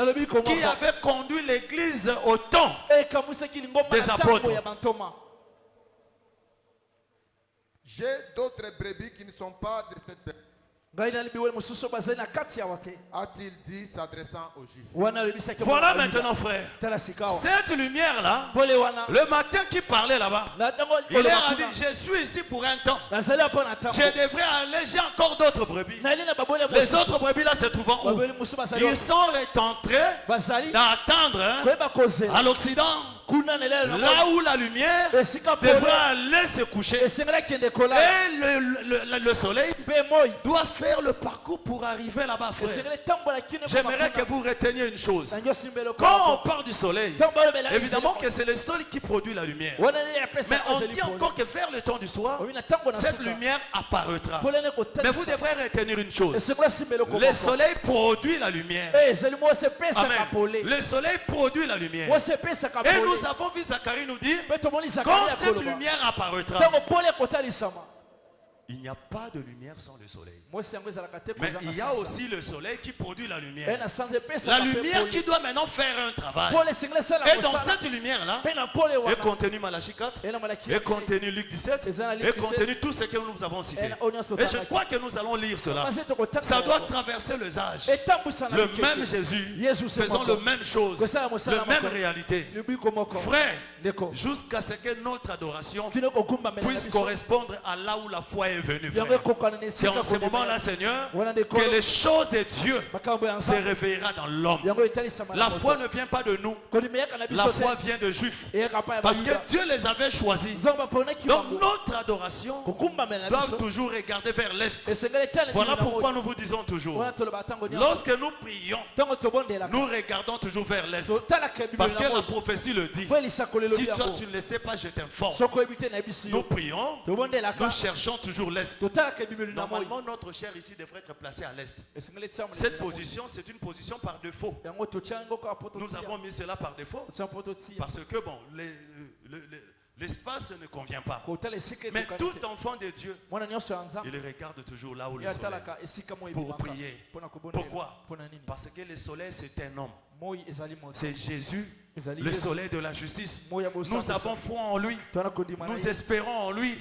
qui avaient conduit l'église au temps des apôtres. J'ai d'autres brebis qui ne sont pas de cette brebis. A-t-il dit s'adressant aux Juifs. Voilà maintenant, frère, cette lumière-là, le matin qui parlait là-bas, il leur a dit, je suis ici pour un temps. Je devrais aller, j'ai encore d'autres brebis. Les autres brebis là se trouvant où? Ils sont rentrés d'attendre à l'Occident, là où la lumière devrait aller se coucher. Et le soleil doit faire le parcours pour arriver là-bas, frère. J'aimerais que vous reteniez une chose. Quand on parle du soleil, évidemment que c'est le soleil qui produit la lumière. Mais on dit encore que vers le temps du soir, cette lumière apparaîtra. Mais vous devrez retenir une chose. Le soleil produit la lumière. Amen. Le soleil produit la lumière. Et nous avons vu Zacharie nous dire, quand cette lumière apparaîtra, il n'y a pas de lumière sans le soleil. Mais il y a aussi le soleil qui produit la lumière. La lumière qui doit maintenant faire un travail. Et dans cette lumière-là, est contenu Malachie 4, est contenu Luc 17, est contenu tout ce que nous avons cité. Et je crois que nous allons lire cela. Ça doit traverser les âges. Le même Jésus, faisant la même chose, la même réalité. Frère, jusqu'à ce que notre adoration puisse correspondre à là où la foi est venu, frère. C'est en ce moment-là, Seigneur, que les choses de Dieu se réveillera dans l'homme. La foi ne vient pas de nous. La foi vient de Juifs. Parce que Dieu les avait choisis. Donc notre adoration doit toujours regarder vers l'Est. Voilà pourquoi nous vous disons toujours, lorsque nous prions, nous regardons toujours vers l'Est. Parce que la prophétie le dit. Si toi tu ne le sais pas, je t'informe. Nous prions, nous cherchons toujours l'Est. Normalement, notre chair ici devrait être placée à l'Est. Cette position, c'est une position par défaut. Nous avons mis cela par défaut. Parce que bon, l'espace ne convient pas. Mais tout enfant de Dieu, il regarde toujours là où le soleil pour prier. Pourquoi? Parce que le soleil, c'est un homme. C'est Jésus, le soleil de la justice. Nous avons foi en lui. Nous espérons en lui.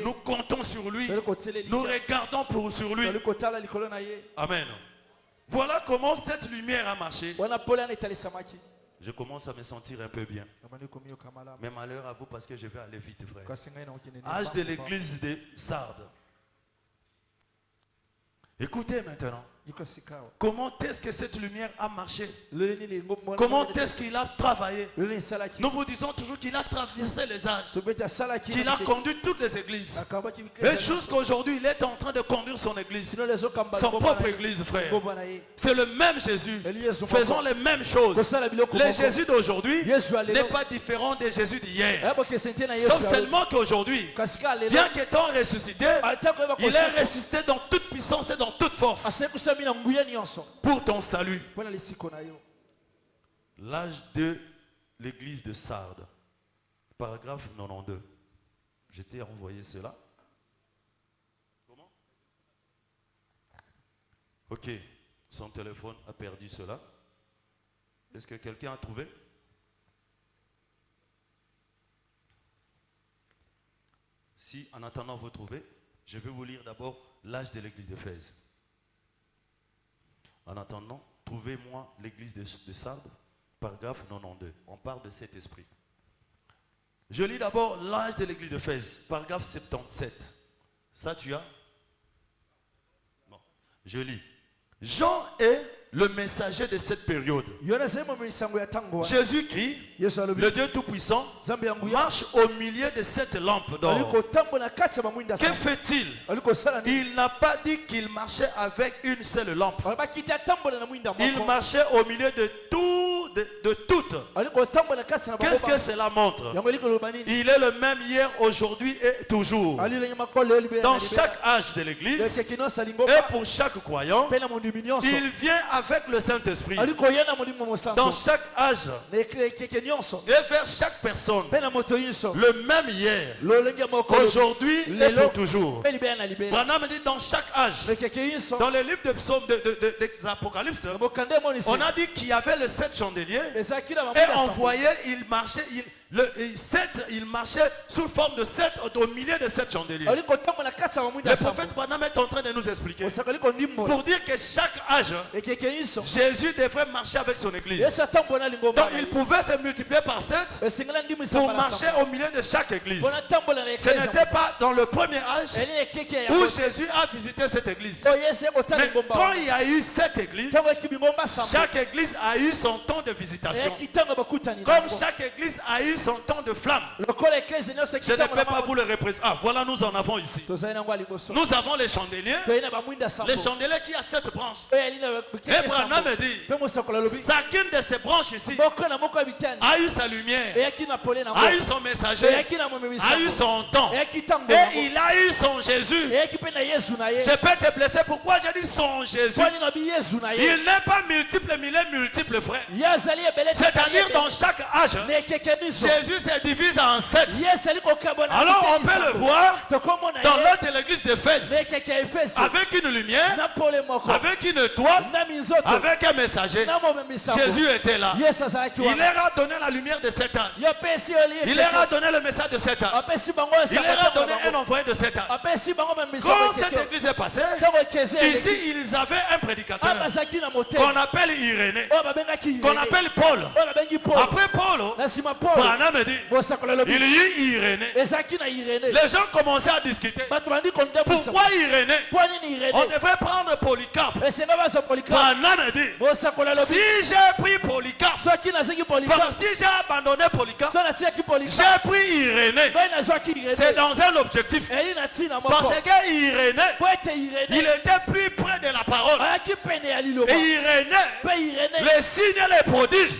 Nous comptons sur lui. Nous regardons sur lui. Amen. Voilà comment cette lumière a marché. Je commence à me sentir un peu bien. Mais malheur à vous parce que je vais aller vite, frère. Âge de l'église de Sardes. Écoutez maintenant. Comment est-ce que cette lumière a marché? Comment est-ce qu'il a travaillé? Nous vous disons toujours qu'il a traversé les âges, qu'il a conduit toutes les églises. Et jusqu'à aujourd'hui, il est en train de conduire son église, son propre église, frère. C'est le même Jésus. Faisons les mêmes choses. Le Jésus d'aujourd'hui n'est pas différent des Jésus d'hier. Sauf seulement qu'aujourd'hui, bien qu'étant ressuscité, il est ressuscité dans toute puissance et dans toute force. Pour ton salut. L'âge de l'église de Sardes. Paragraphe 92. Je t'ai envoyé cela. Comment? Ok. Son téléphone a perdu cela. Est-ce que quelqu'un a trouvé? Si en attendant vous trouvez, je vais vous lire d'abord l'âge de l'église d'Éphèse. En attendant, trouvez-moi l'église de Sardes, paragraphe 92. On parle de cet esprit. Je lis d'abord l'âge de l'église d'Éphèse, paragraphe 77. Ça, tu as? Bon, je lis. Jean est le messager de cette période. Jésus-Christ, le Dieu Tout-Puissant, marche au milieu de cette lampe d'or. Que fait-il? Il n'a pas dit qu'il marchait avec une seule lampe. Il marchait au milieu de toutes. Qu'est-ce que cela montre? Il est le même hier, aujourd'hui et toujours. Dans chaque âge de l'Église et pour chaque croyant, il vient avec le Saint-Esprit. Dans chaque âge et vers chaque personne, le même hier, aujourd'hui et pour toujours. Branham dit dans chaque âge. Dans le livre de psaumes des Apocalypse, on a dit qu'il y avait les 7 chandeliers et on voyait, il marchait, il marchait sous forme de 7 au milieu de 7 chandeliers. Le prophète Branham est en train de nous expliquer pour dire que chaque âge, Jésus devrait marcher avec son église. Donc il pouvait se multiplier par 7 pour marcher au milieu de chaque église. Ce n'était pas dans le premier âge où Jésus a visité cette église. Mais quand il y a eu cette église, chaque église a eu son temps de visitation. Comme chaque église a eu son temps de flamme. Je ne peux pas vous le représenter. Ah, voilà, nous en avons ici. Nous avons les chandeliers. Les chandeliers qui a 7 branches. Et Branham me dit, chacune de ces branches ici a eu sa lumière, a eu son messager, a eu son temps, et il a eu son Jésus. Je peux te blesser. Pourquoi j'ai dit son Jésus? Il n'est pas multiple, mais il est multiple, frère. C'est-à-dire dans chaque âge, Jésus se divise en 7. Alors on peut le voir dans l'âge de l'église d'Éphèse, avec une lumière, avec une étoile, avec un messager. Jésus était là. Il leur a donné la lumière de 7 ans. Il leur a donné le message de 7 ans. Il leur a donné un envoyé de 7 ans. Quand cette église est passée, ici ils avaient un prédicateur qu'on appelle Irénée, qu'on appelle Paul. Après Paul, Branham dit, il y a eu Irénée. Les gens commençaient à discuter. Pourquoi Irénée? On devrait prendre Polycarpe. Branham dit, si j'ai pris Polycarpe, si j'ai abandonné Polycarpe, j'ai pris Irénée. C'est dans un objectif. Parce que Irénée, il était plus près de la parole. Et Irénée, les signes et les prodiges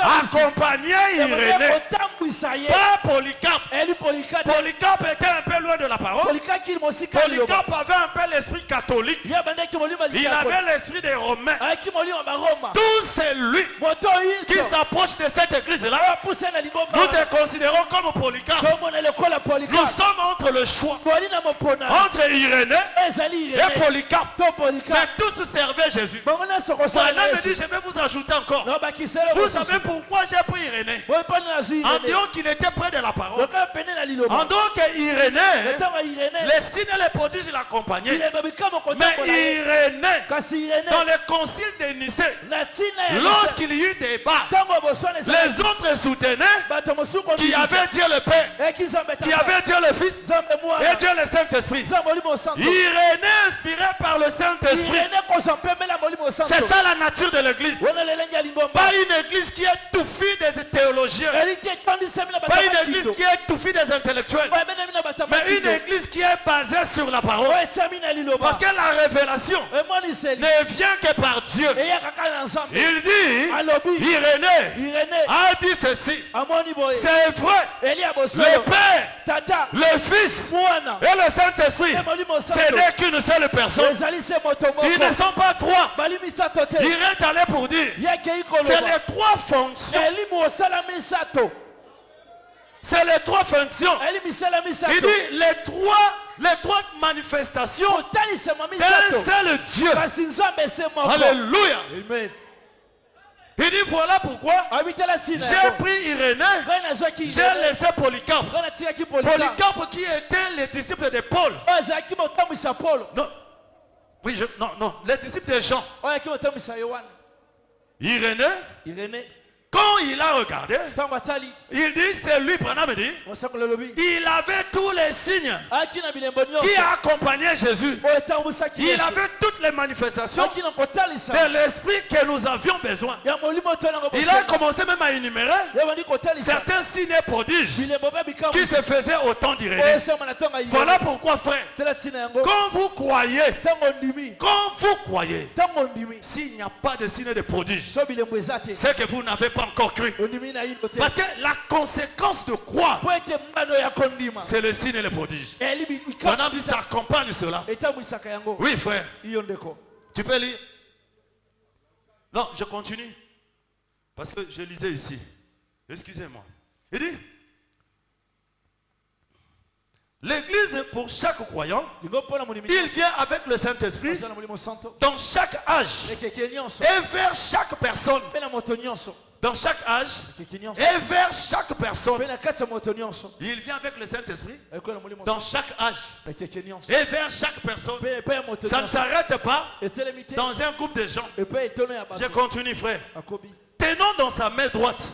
accompagnaient Irénée. Pas Polycarpe. Polycarpe était un peu loin de la parole. Polycarpe avait un peu l'esprit catholique. Il avait l'esprit des Romains. Tout c'est lui qui s'approche de cette église-là. Nous te considérons comme Polycarpe. Nous sommes entre le choix entre Irénée et Polycarpe. Mais tous servaient Jésus. Branham me dit, je vais vous ajouter encore. Vous savez pourquoi j'ai pris Irénée? En disant qu'il était près de la parole. En disant qu'Irénée, les signes et les prodiges l'accompagnaient. Mais Irénée, dans le concile de Nicée, lorsqu'il y eut débat, les autres soutenaient qu'il y avait Dieu le Père, qu'il y avait Dieu le Fils et Dieu le Saint-Esprit. Irénée inspiré par le Saint-Esprit. C'est ça la nature de l'église. Pas une église qui est touffée des théologiens. Pas une église qui est touffée des intellectuels. Mais une église qui est basée sur la parole. Parce que la révélation ne vient que par Dieu. Il dit, Irénée a dit ceci. C'est vrai. Le Père, le Fils et le Saint-Esprit, ce n'est qu'une seule personne. Ils ne sont pas trois. Il est allé pour dire, c'est les trois fonctions. C'est les trois fonctions. Il dit les trois manifestations d'un seul Dieu. Alléluia. Amen. Il dit voilà pourquoi j'ai pris Irénée, j'ai laissé Polycarpe. Polycarpe qui était le disciple de Paul. Non, oui, non, les disciples de Jean. Irénée, quand il a regardé, il dit, c'est lui, Branham dit, il avait tous les signes qui accompagnaient Jésus. Il avait toutes les manifestations de l'esprit que nous avions besoin. Il a commencé même à énumérer certains signes et prodiges qui se faisaient au temps d'Irénée. Voilà pourquoi, frère, quand vous croyez, s'il n'y a pas de signes de prodiges, c'est que vous n'avez pas encore cru. Parce que la conséquence de croire, c'est le signe et le prodige. Branham dit ça accompagne cela. Oui, frère. Tu peux lire? Non, je continue. Parce que je lisais ici. Excusez-moi. Il dit, l'église pour chaque croyant, il vient avec le Saint-Esprit dans chaque âge et vers chaque personne. Dans chaque âge et vers chaque personne. Il vient avec le Saint-Esprit dans chaque âge et vers chaque personne. Ça ne s'arrête pas dans un groupe de gens. Je continue, frère. Tenant dans sa main droite.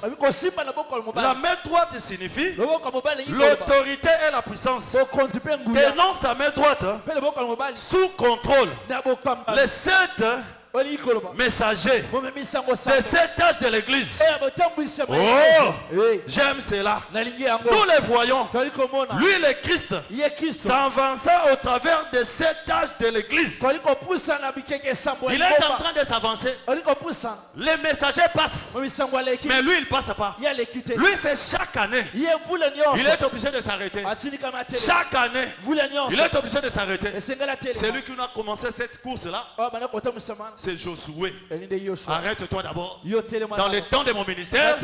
La main droite signifie l'autorité et la puissance. Tenant sa main droite sous contrôle. Les 7 messager de cet âge de l'église. Oh, j'aime cela. Nous les voyons. Lui, le Christ, s'avança au travers de cet âge de l'église. Il est en train de s'avancer. Les messagers passent, mais lui, il ne passe pas. Lui, c'est chaque année. Il est obligé de s'arrêter. Chaque année, il est obligé de s'arrêter. C'est lui qui a commencé cette course-là. c'est Josué. Arrête-toi d'abord. Dans le temps de mon ministère,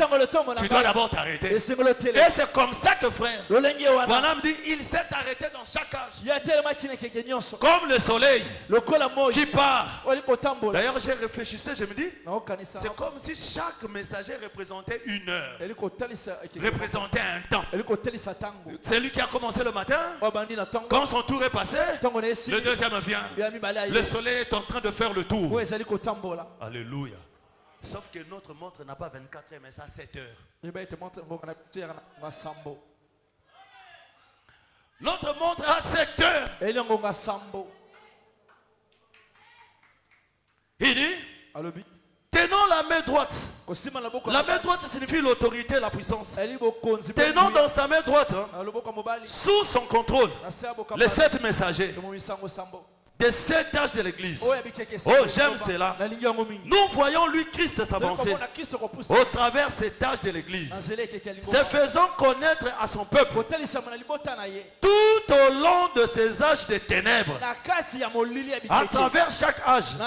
tu dois d'abord t'arrêter. Et c'est comme ça que frère, Branham dit, il s'est arrêté dans chaque âge. Comme le soleil qui part. D'ailleurs, j'ai réfléchi, je me dis, c'est comme si chaque messager représentait une heure. Représentait un temps. C'est lui qui a commencé le matin. Quand son tour est passé, le deuxième vient. Le soleil est en train de faire le tour. Alléluia. Sauf que notre montre n'a pas 24 heures, mais ça 7 heures. Notre montre a 7 heures. Il dit, tenons la main droite. La main droite signifie l'autorité et la puissance. Tenons dans sa main droite, sous son contrôle, les 7 messagers des 7 âges de l'église. Oh, j'aime cela. Nous voyons lui Christ s'avancer au travers cet âge de l'église, se faisant connaître à son peuple tout au long de ces âges de ténèbres, à travers chaque âge.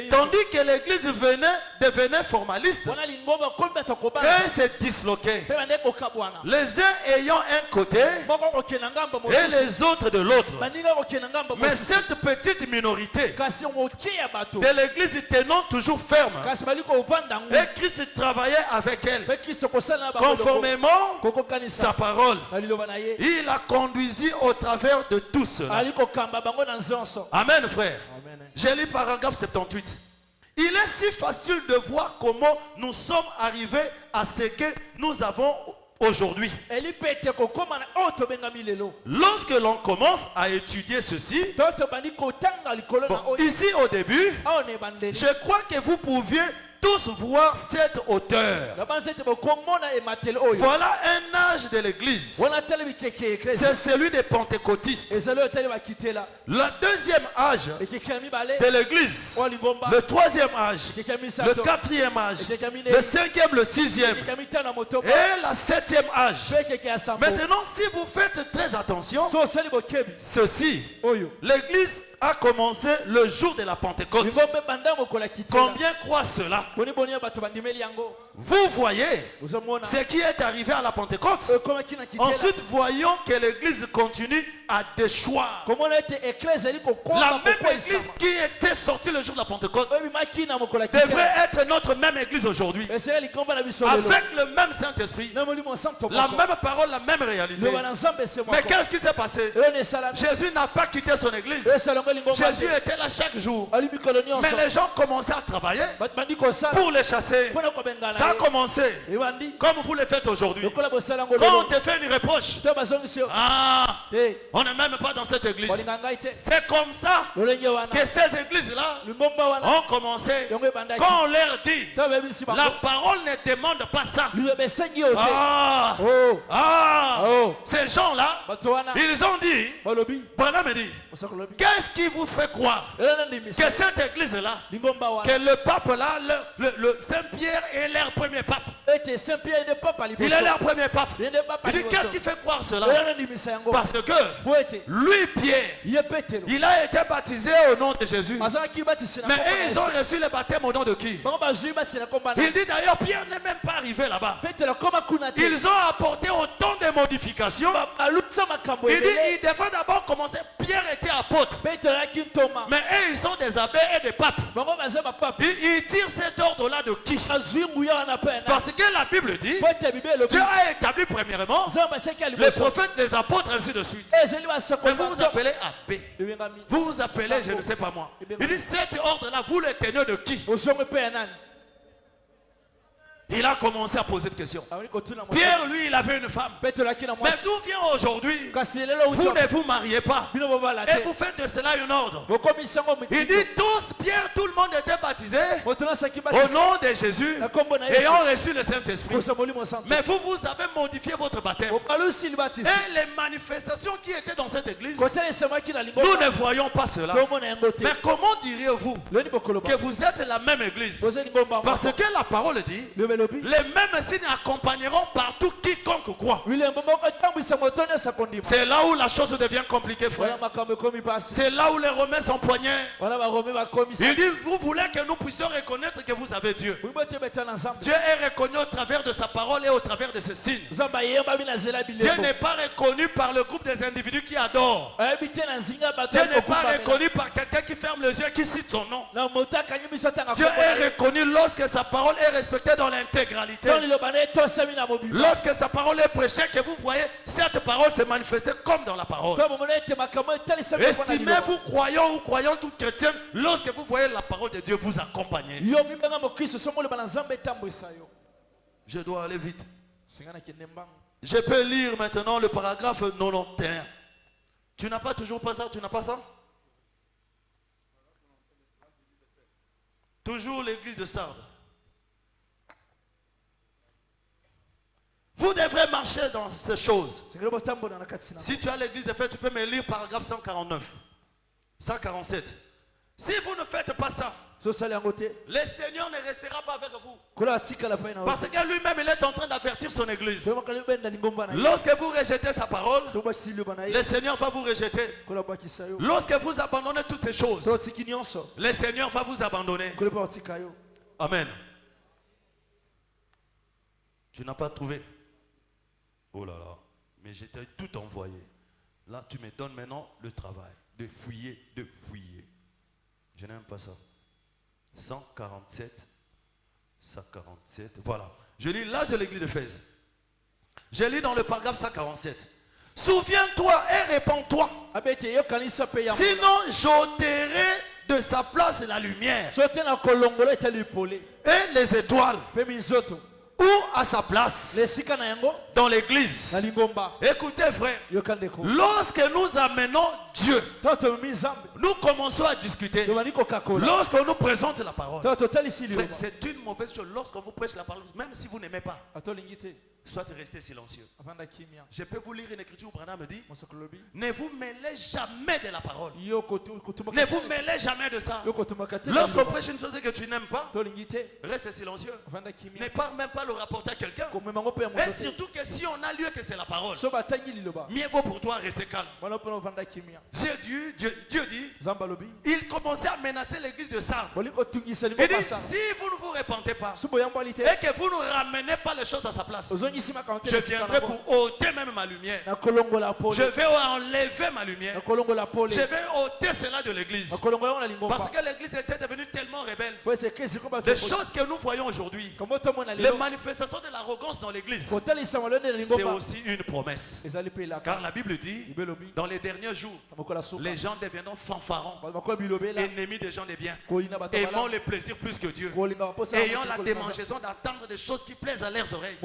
Tandis que l'église devenait formaliste et se disloquait, les uns ayant un côté et les autres de l'autre. Mais cette petite minorité de l'église tenant toujours ferme, et Christ travaillait avec elle conformément à sa parole. Il a conduit au travers de tout cela. Amen, frère. J'ai lu paragraphe 78. Il est si facile de voir comment nous sommes arrivés à ce que nous avons aujourd'hui. Lorsque l'on commence à étudier ceci, ici au début, je crois que vous pouviez tous voir cette hauteur. Voilà un âge de l'église. C'est celui des pentecôtistes. Le deuxième âge de l'église, le troisième âge, le quatrième âge, le cinquième, le sixième et la septième âge. Maintenant, si vous faites très attention, ceci, l'église a commencé le jour de la Pentecôte. Combien croient cela? Vous voyez ce qui est arrivé à la Pentecôte. Ensuite, voyons que l'église continue à déchoir. La même église qui était sortie le jour de la Pentecôte devrait être notre même église aujourd'hui, avec le même Saint-Esprit, la même parole, la même réalité. Mais qu'est-ce qui s'est passé? Jésus n'a pas quitté son église. Jésus était là chaque jour. Mais les gens commençaient à travailler pour les chasser. Ça a commencé comme vous le faites aujourd'hui. Quand on te fait une reproche, on n'est même pas dans cette église. C'est comme ça que ces églises-là ont commencé. Quand on leur dit, la parole ne demande pas ça. Ces gens-là, ils ont dit, Branham me dit, qu'est-ce qui vous fait croire que cette église-là, que le pape là, le Saint-Pierre est leur premier pape? Il est leur premier pape. Il dit, qu'est-ce qui fait croire cela? Parce que lui, Pierre, il a été baptisé au nom de Jésus. Mais eux, ils ont reçu le baptême au nom de qui? Il dit d'ailleurs, Pierre n'est même pas arrivé là-bas. Ils ont apporté autant de modifications. Il dit, il devrait d'abord commencer. Pierre était apôtre. Mais eux, ils sont des abbés et des papes. Ils tirent cet ordre-là de qui? Parce que la Bible dit, Dieu a établi premièrement les prophètes, les apôtres, ainsi de suite. Mais vous vous appelez abbé. Vous vous appelez, je ne sais pas moi. Il dit, cet ordre-là, vous le tenez de qui? Il a commencé à poser des questions. Pierre, lui, il avait une femme. Mais d'où vient aujourd'hui? Vous ne vous mariez pas. Et vous faites de cela un ordre. Il dit tous, Pierre, tout le monde était baptisé au nom de Jésus et ont reçu le Saint-Esprit. Mais vous, vous avez modifié votre baptême. Et les manifestations qui étaient dans cette église, nous ne voyons pas cela. Mais comment diriez-vous que vous êtes la même église? Parce que la parole dit, Les mêmes signes accompagneront partout quiconque croit. C'est là où la chose devient compliquée, frère. C'est là où les Romains sont poignés. Il dit, vous voulez que nous puissions reconnaître que vous avez Dieu. Dieu est reconnu au travers de sa parole et au travers de ses signes. Dieu n'est pas reconnu par le groupe des individus qui adorent. Dieu n'est pas reconnu par quelqu'un qui ferme les yeux et qui cite son nom. Dieu est reconnu lorsque sa parole est respectée dans l'intégralité. Lorsque sa parole est prêchée, que vous voyez cette parole se manifester comme dans la parole. Estimez-vous croyant ou croyante ou chrétienne, lorsque vous voyez la parole de Dieu vous accompagner. Je dois aller vite. Je peux lire maintenant le paragraphe 91. Tu n'as pas toujours pas ça? Tu n'as pas ça? Toujours l'église de Sardes. Vous devrez marcher dans ces choses. Si tu as l'église de fait, tu peux me lire paragraphe 149. 147. Si vous ne faites pas ça, le Seigneur ne restera pas avec vous. Parce que lui-même, il est en train d'avertir son église. Lorsque vous rejetez sa parole, le Seigneur va vous rejeter. Lorsque vous abandonnez toutes ces choses, le Seigneur va vous abandonner. Amen. Tu n'as pas trouvé? Oh là là. Mais je t'ai tout envoyé. Là, tu me donnes maintenant le travail de fouiller, de fouiller. Je n'aime pas ça. 147, 147, voilà. Je lis l'âge de l'église d'Éphèse. Je lis dans le paragraphe 147. Souviens-toi et répands-toi. Sinon, j'ôterai de sa place la lumière et les étoiles. Ou à sa place dans l'église. Écoutez frère, lorsque nous amenons Dieu, nous commençons à discuter. Lorsqu'on nous présente la parole, c'est une mauvaise chose. Lorsqu'on vous prêche la parole, même si vous n'aimez pas, soit restez silencieux. Je peux vous lire une écriture où Branham me dit, ne vous mêlez jamais de la parole. Ne vous mêlez jamais de ça. Lorsqu'on prêche une chose que tu n'aimes pas, reste silencieux. Ne parle même pas le rapporter à quelqu'un. Et surtout que si on a lieu que c'est la parole, mieux vaut pour toi rester calme. Dieu dit, il commençait à menacer l'église de Sardes. Il dit, si vous ne vous répentez pas et que vous ne ramenez pas les choses à sa place, je viendrai pour ôter même ma lumière. Je vais enlever ma lumière. Je vais ôter cela de l'église. Parce que l'église était devenue tellement rebelle. Les choses que nous voyons aujourd'hui, les manifestations de l'arrogance dans l'église, c'est aussi une promesse. Car la Bible dit, dans les derniers jours, les gens deviendront fanfarons, ennemis des gens des biens, aimant les plaisirs plus que Dieu, ayant la démangeaison d'attendre des choses qui plaisent à leurs oreilles.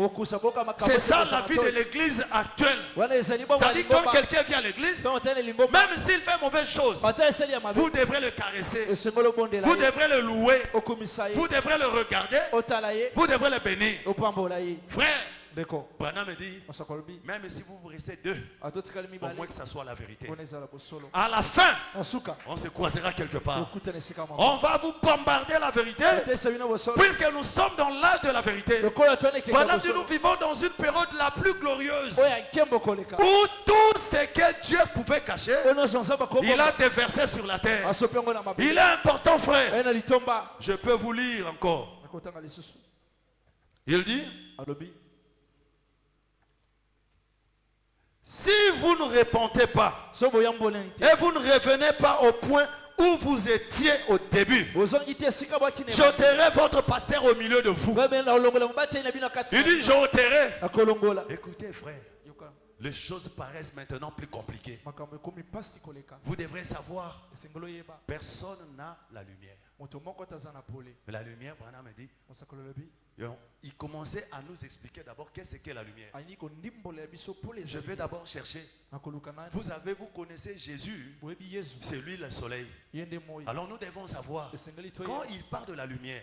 C'est ça la vie de l'église actuelle. C'est-à-dire quand quelqu'un vient à l'église, même s'il fait mauvaise chose, vous devrez le caresser, vous devrez le louer, vous devrez le regarder, vous devrez le bénir. Frère, Branham me dit, même si vous restez deux, au moins que ça soit la vérité. À la fin, on se croisera quelque part. On va vous bombarder la vérité, puisque nous sommes dans l'âge de la vérité. Branham dit, nous vivons dans une période la plus glorieuse, où tout ce que Dieu pouvait cacher, il a déversé sur la terre. Il est important, frère. Je peux vous lire encore. Il dit, si vous ne répondez pas et vous ne revenez pas au point où vous étiez au début, j'ôterai votre pasteur au milieu de vous. Il dit, j'ôterai. Écoutez frère, les choses paraissent maintenant plus compliquées. Vous devrez savoir, personne n'a la lumière. Mais la lumière, Branham me dit, il commençait à nous expliquer d'abord qu'est-ce qu'est la lumière. Je vais d'abord chercher. Vous connaissez Jésus, c'est lui le soleil. Alors nous devons savoir, quand il parle de la lumière,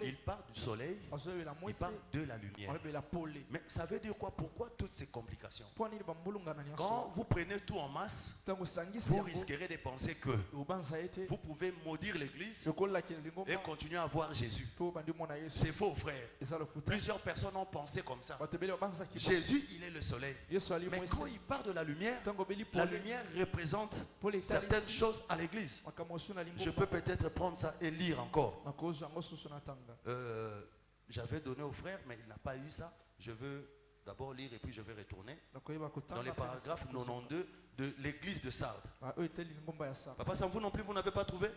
il parle du soleil, il parle de la lumière. Mais ça veut dire quoi? Pourquoi toutes ces complications? Quand vous prenez tout en masse, vous risquerez de penser que vous pouvez maudire l'église et continuer à voir Jésus. C'est faux, frère. frère. Plusieurs personnes ont pensé comme ça. Jésus, il est le soleil. Mais quand il parle de la lumière représente certaines choses à l'église. Je peux peut-être prendre ça et lire encore. J'avais donné au frère, mais il n'a pas eu ça. Je veux d'abord lire et puis je vais retourner dans les paragraphes 92 de l'église de Sardes. Papa Sam, vous non plus, vous n'avez pas trouvé?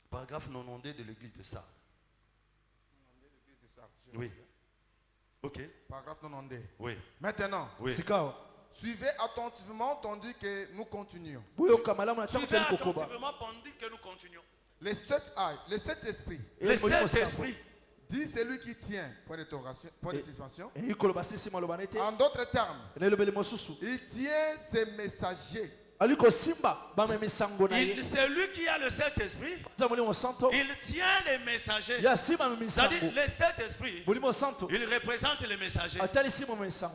Paragraphe 92 de l'église de Sardes. Oui. Ok. Paragraphe 92. Oui. Maintenant, oui. Suivez attentivement tandis que nous continuons. Suivez attentivement tandis que nous continuons. Les 7 esprits. Les 7 esprits. Dit celui qui tient, point d'interrogation, point de suspension. En d'autres termes, il tient ses messagers. C'est lui qui a le Saint-Esprit. Il tient les messagers. C'est-à-dire les 7 esprits. Il représente les messagers.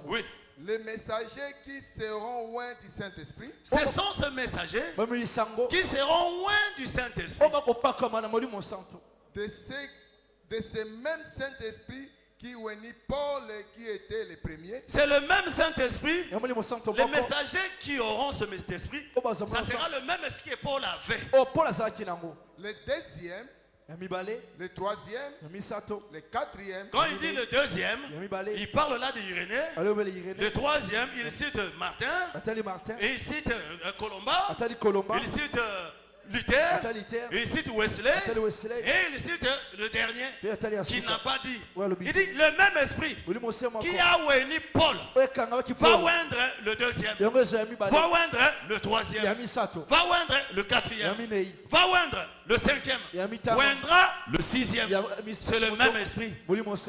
Oui. Les messagers qui seront loin du Saint-Esprit. Ce sont ces messagers qui seront loin du Saint-Esprit. De ce même Saint-Esprit qui unit Paul qui était le premier. C'est le même Saint-Esprit. Les messagers qui auront ce Saint-Esprit, ça sera le même esprit que Paul avait. Le deuxième, le troisième, le quatrième. Quand il dit le deuxième, il parle là d'Irénée. Le troisième, il cite Martin. Et il cite Colomba. Il cite Luther, il cite Wesley, et il cite le dernier qui n'a pas dit. Il dit le même esprit qui a oigné Paul va oindre le deuxième, va oindre le troisième, va oindre le quatrième, va oindre le cinquième, oindra le sixième. C'est le même esprit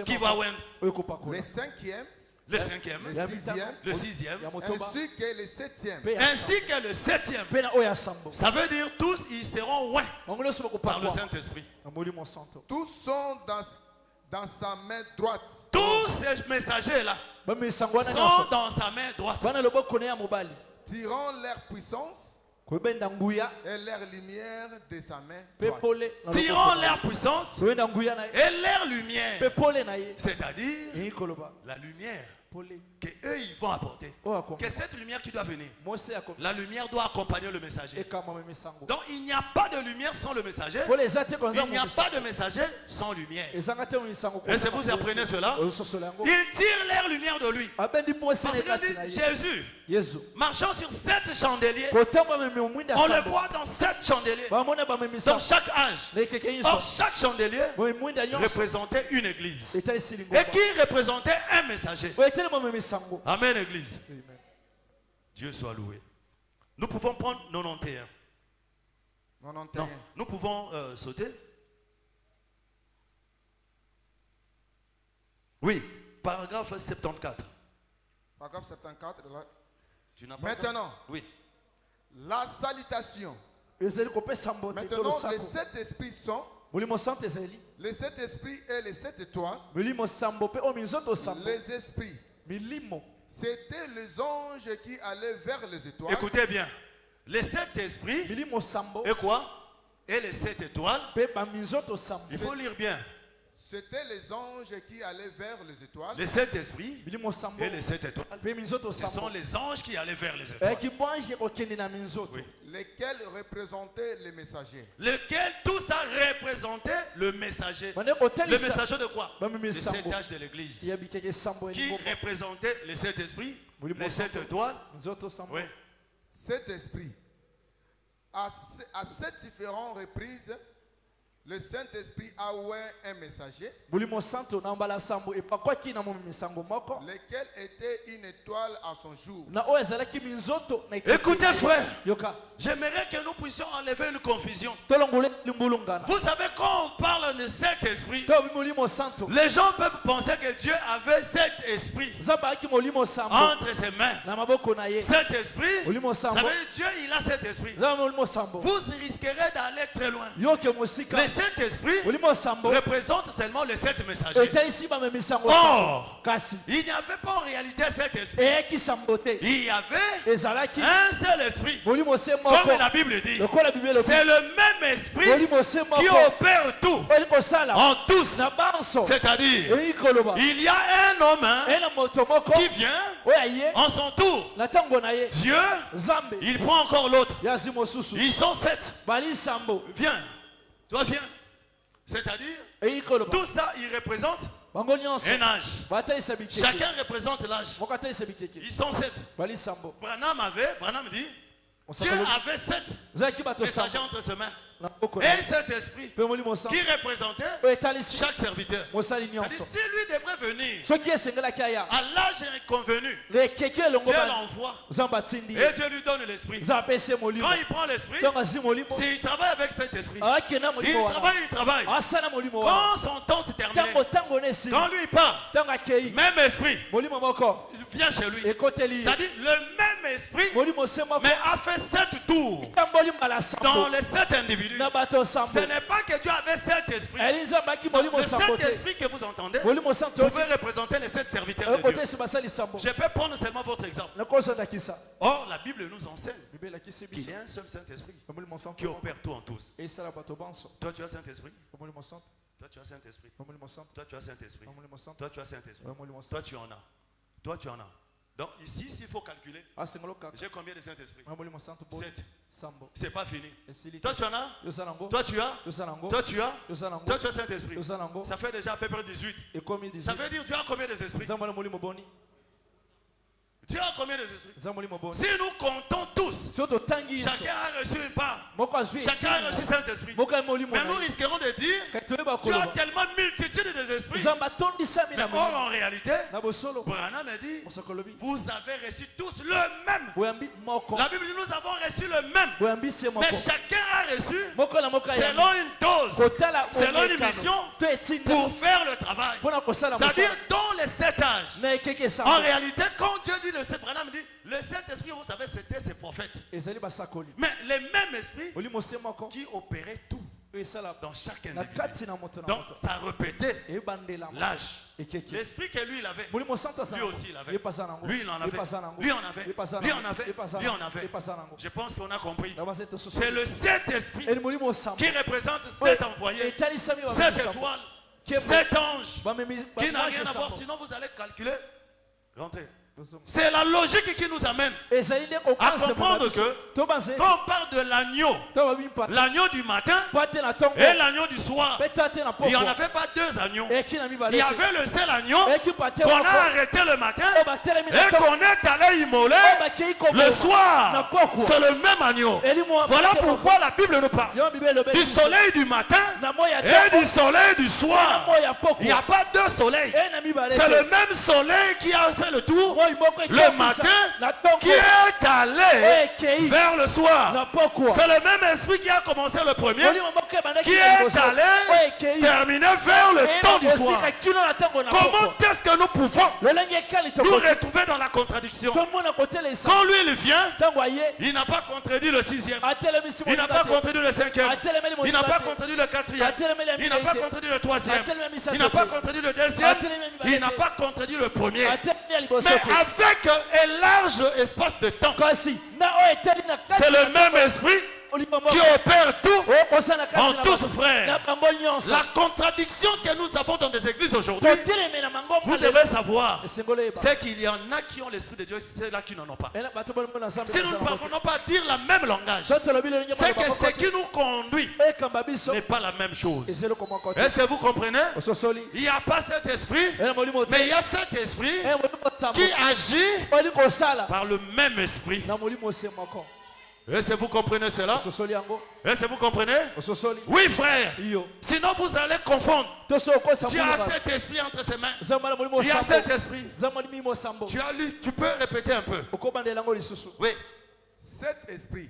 qui va oindre le cinquième. Le cinquième, le sixième, ainsi que le septième. Ainsi que le septième. Ça veut dire tous ils seront ouins par le Saint-Esprit. Tous sont dans sa main droite. Tous ces messagers-là sont dans sa main droite. Tirant leur puissance et leur lumière de sa main droite. Tirant leur puissance et leur lumière. C'est-à-dire la lumière que eux ils vont apporter. Que cette lumière qui doit venir, la lumière doit accompagner le messager. Donc il n'y a pas de lumière sans le messager. Il n'y a pas de messager sans lumière. Et si vous apprenez cela, ils tirent leur lumière de lui. Parce que Jésus, marchant sur 7 chandeliers, on le voit dans 7 chandeliers, dans chaque âge. Or chaque chandelier représentait une église et qui représentait un messager. Amen, église. Amen. Dieu soit loué. Nous pouvons prendre 91. Non, nous pouvons sauter. Oui, paragraphe 74. Paragraphe 74. Tu n'as pas maintenant, ça? Oui. La salutation. Maintenant, les 7 esprits sont. Les 7 esprits et les 7 étoiles. Les esprits. C'était les anges qui allaient vers les étoiles. Écoutez bien. Les 7 esprits. Et quoi? Et les 7 étoiles. Il faut lire bien. C'était les anges qui allaient vers les étoiles. Les 7 esprits et les 7 étoiles. Ce sont les anges qui allaient vers les étoiles. Oui. Lesquels représentaient les messagers. Lesquels tout ça représentait le messager. Le messager de quoi? Le 7 âges de l'église. Qui représentait les 7 esprits, les 7 étoiles. Oui. 7 esprits. À 7 différentes reprises, le Saint-Esprit a oint un messager, lequel était une étoile à son jour. Écoutez frère, j'aimerais que nous puissions enlever une confusion. Vous savez, quand on parle de cet esprit, les gens peuvent penser que Dieu avait cet esprit entre ses mains. Cet esprit, ça veut dire Dieu il a cet esprit. Vous risquerez d'aller très loin. Cet esprit représente seulement les 7 messagers. Or, il n'y avait pas en réalité cet esprit. Il y avait un seul esprit Comme la Bible dit, c'est le même esprit qui opère tout en tous. C'est-à-dire, il y a un homme qui vient en son tour. Dieu, il prend encore l'autre. Ils sont 7. Viens, toi viens. C'est-à-dire, tout ça, il représente un âge. Chacun représente l'âge. Ils sont 7. Branham dit, Dieu avait 7 messagers entre ses mains. Et cet esprit qui représentait chaque serviteur. Si lui devrait venir à l'âge inconvenu, Dieu l'envoie et Dieu lui donne l'esprit. Quand il prend l'esprit, s'il travaille avec cet esprit, il travaille. Quand son temps se termine, quand lui part, même esprit vient chez lui. C'est-à-dire le même esprit, mais a fait 7 tours dans les 7 individus. Ce n'est pas que Dieu avait 7 esprits. Le 7 esprits que vous entendez pouvez représenter les 7 serviteurs de Dieu. Je peux prendre seulement votre exemple. Or, la Bible nous enseigne qu'il y a un seul Saint-Esprit qui opère tout en tous. Toi, tu as Saint-Esprit. Toi, tu as Saint-Esprit. Toi, tu as Saint-Esprit. Toi, tu as Saint-Esprit. Toi, tu en as. Toi, tu en as. Donc ici, s'il faut calculer, j'ai combien de Saint-Esprit? 7. C'est pas fini. Toi, tu en as? Toi, tu as? Toi, tu as? Toi, tu as Saint-Esprit. Ça fait déjà à peu près 18. Ça veut dire, tu as combien d'esprits? Tu as combien d'esprits? Si nous comptons tous, chacun a reçu une part. Chacun a reçu Saint-Esprit. Mais nous risquerons de dire, tu as tellement multitude d'esprits. Mais or, en réalité, Branham a dit, vous avez reçu tous le même. La Bible dit, nous avons reçu le même. Mais chacun a reçu selon une dose, selon une mission, pour faire le travail. C'est-à-dire dans les 7 âges. En réalité, quand Dieu dit le Branham dit, le Saint-Esprit, vous savez, c'était ses prophètes. Mais les mêmes esprits qui opéraient tout dans chaque individu. Donc, ça répétait l'âge. L'esprit que lui, il avait, lui aussi, il avait. Lui, il en avait. Lui en avait. Lui en avait. Lui en avait. Je pense qu'on a compris. C'est le Saint-Esprit qui représente 7 envoyés, 7 étoiles, 7 anges, qui n'a rien à voir. Sinon, vous allez calculer. Rentrez. C'est la logique qui nous amène à comprendre que quand on parle de l'agneau du matin et l'agneau du soir, il n'y en avait pas 2 agneaux. Il y avait le seul agneau qu'on a arrêté le matin et qu'on est allé immoler le soir. C'est le même agneau. Voilà pourquoi la Bible nous parle du soleil du matin et du soleil du soir. Il n'y a pas 2 soleils. C'est le même soleil qui a fait le tour le matin qui est allé vers le soir. C'est le même esprit qui a commencé le premier qui est allé terminer vers le temps du soir. Comment est-ce que nous pouvons nous retrouver dans la contradiction? Quand lui il vient, il n'a pas contredit le 6e, il n'a pas contredit le 5e, il n'a pas contredit le 4e, il n'a pas contredit le 3e, il n'a pas contredit le 2e, il n'a pas contredit le premier. Mais avec un large espace de temps, c'est le même esprit qui opère tout en tous, frères. La contradiction que nous avons dans des églises aujourd'hui, vous devez savoir, c'est qu'il y en a qui ont l'esprit de Dieu et ceux-là qui n'en ont pas. Si nous ne parvenons pas à dire le même langage, c'est que ce qui nous conduit n'est pas la même chose. Est-ce que vous comprenez? Il n'y a pas cet esprit, mais il y a cet esprit qui agit par le même esprit. Est-ce que vous comprenez cela? Est-ce que vous comprenez? Oui, frère. Sinon, vous allez confondre. Tu as cet esprit entre ses mains. Il y a cet esprit. Tu as lu, tu peux répéter un peu. Oui. Cet esprit.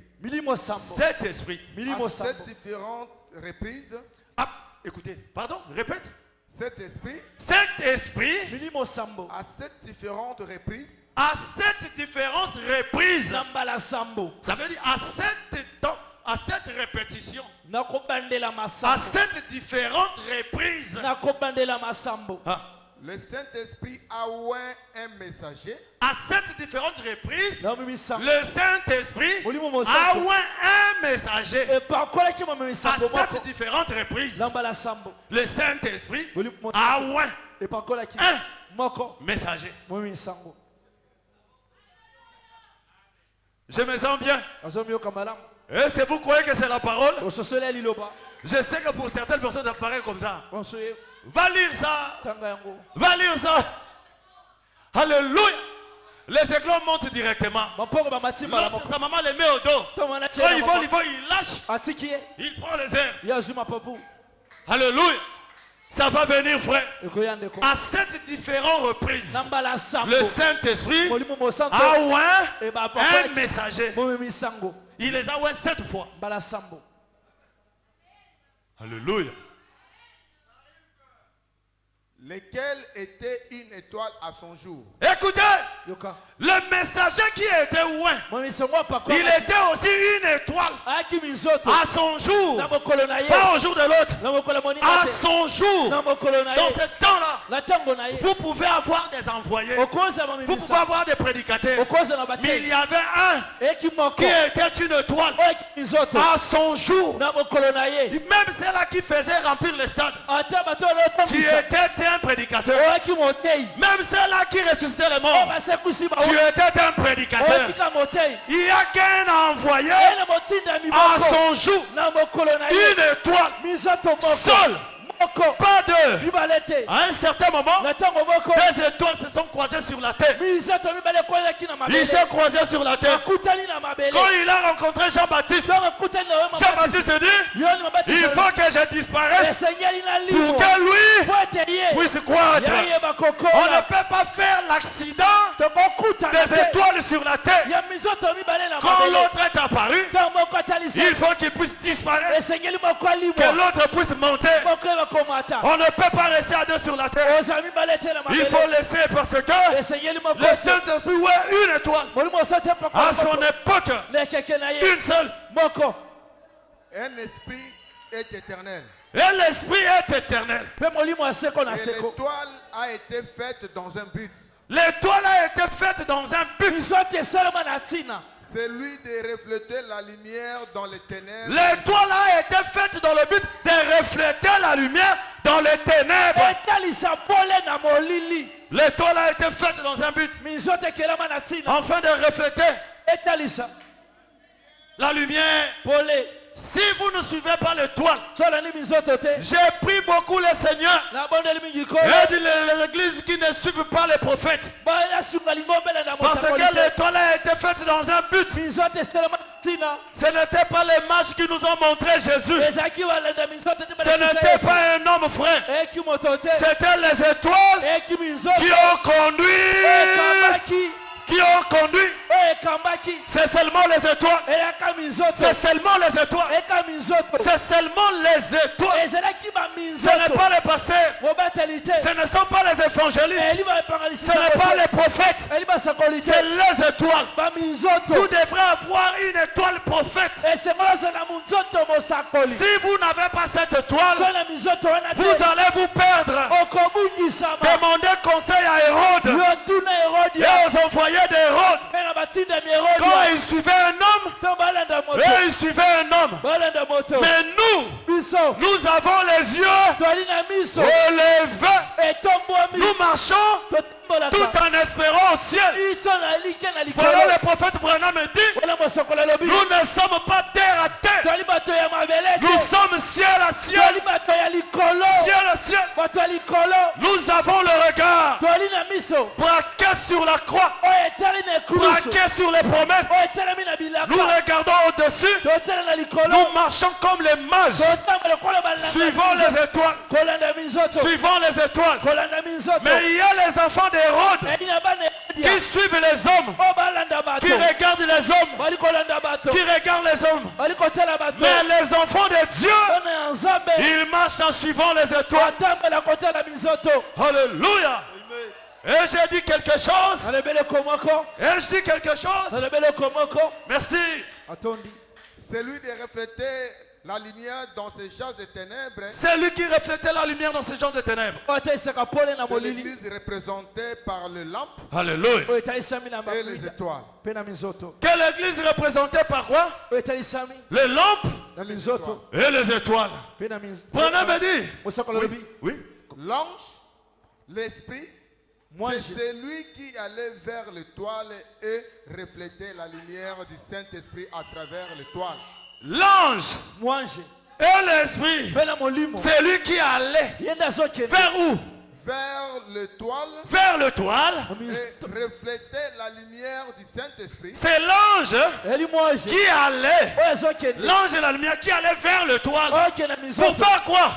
Cet esprit. À 7 différentes reprises. Ah, écoutez, pardon, répète. Cet esprit. Cet esprit. À 7 différentes reprises. À 7 différentes reprises. Ça veut dire à 7 répétitions. À 7 différentes reprises. Ah, Le Saint-Esprit a oint un messager. À 7 différentes reprises, le Saint-Esprit a oint un messager. À 7 différentes reprises, le Saint-Esprit a oint un messager. Je me sens bien. Et si vous croyez que c'est la parole, je sais que pour certaines personnes ça paraît comme ça. Va lire ça. Va lire ça. Alléluia. Les éclats montent directement. Lorsque sa maman les met au dos, quand il vole, il lâche. Il prend les airs. Alléluia. Ça va venir, frère. À 7 différentes reprises, le Saint-Esprit a oint un messager. Il les a oint 7 fois. Alléluia. Lesquels étaient une étoile à son jour. Écoutez, le messager qui était oint, il était aussi une étoile à son jour, pas au jour de l'autre, à son jour. Dans ce temps-là, vous pouvez avoir des envoyés, vous pouvez avoir des prédicateurs, mais il y avait un qui était une étoile à son jour. Même celle-là qui faisait remplir le stade, tu étais un prédicateur. Même celle-là qui ressuscitait les morts, tu étais un prédicateur. Il n'y a qu'un envoyé à son jour, une étoile seule. Pas deux. À un certain moment, les étoiles se sont croisées sur la terre. Il s'est croisé sur la terre. Quand il a rencontré Jean-Baptiste, Jean-Baptiste dit, il faut que je disparaisse pour que lui puisse croître. On ne peut pas faire l'accident des étoiles sur la terre. Quand l'autre est apparu, il faut qu'il puisse disparaître, que l'autre puisse monter. On ne peut pas rester à deux sur la terre. Il faut laisser parce que le Saint-Esprit est une étoile. À son époque, une seule. Un esprit est éternel. Et l'esprit est éternel. Et l'étoile a été faite dans un but. L'étoile a été faite dans un but. C'est lui de refléter la lumière dans les ténèbres. L'étoile a été faite dans le but de refléter la lumière dans les ténèbres. L'étoile a été faite dans un but afin de refléter la lumière. Si vous ne suivez pas l'étoile, j'ai pris beaucoup le Seigneur et les églises qui ne suivent pas les prophètes. Parce que l'étoile a été faite dans un but. Ce n'était pas les mages qui nous ont montré Jésus. Ce n'était pas un homme, frère. C'était les étoiles qui ont conduit. C'est seulement les étoiles. C'est seulement les étoiles. C'est seulement les étoiles. Ce n'est pas les pasteurs. Ce ne sont pas les évangélistes. Ce n'est pas les prophètes. C'est les étoiles. Vous devrez avoir une étoile prophète. Si vous n'avez pas cette étoile, vous allez vous perdre. Demandez conseil à Hérode et aux envoyés d'Hérode. Quand il suivait un homme, et il suivait un homme. Mais nous avons les yeux relevés. Nous marchons tout en espérant au ciel. Voilà le prophète Branham dit, nous ne sommes pas terre à terre. Nous sommes ciel à ciel. Ciel à ciel. Nous avons le regard braqué sur la croix, braqué sur les promesses. Nous regardons au-dessus. Nous marchons comme les mages, suivant les étoiles. Suivant les étoiles. Mais il y a les enfants d'Hérode qui suivent les hommes, qui regardent les hommes, qui regardent les hommes. Mais les enfants de Dieu, ils marchent en suivant les étoiles. Alléluia. Et j'ai dit quelque chose. Et je dis quelque chose. Merci. C'est lui de refléter la lumière dans ces genres de ténèbres. C'est lui qui reflétait la lumière dans ces genres de ténèbres. L'église représentée par les lampes. Alléluia. Et les étoiles. Que l'église est représentée par quoi? Les lampes et les étoiles. Branham me dit. Oui. L'ange, l'esprit, c'est celui qui allait vers l'étoile et reflétait la lumière du Saint-Esprit à travers l'étoile. L'ange et l'esprit, c'est lui qui allait vers où? Vers l'étoile. Vers l'étoile. Et reflétait la lumière du Saint-Esprit. C'est l'ange qui allait. L'ange et la lumière qui allait vers l'étoile. Pour faire quoi?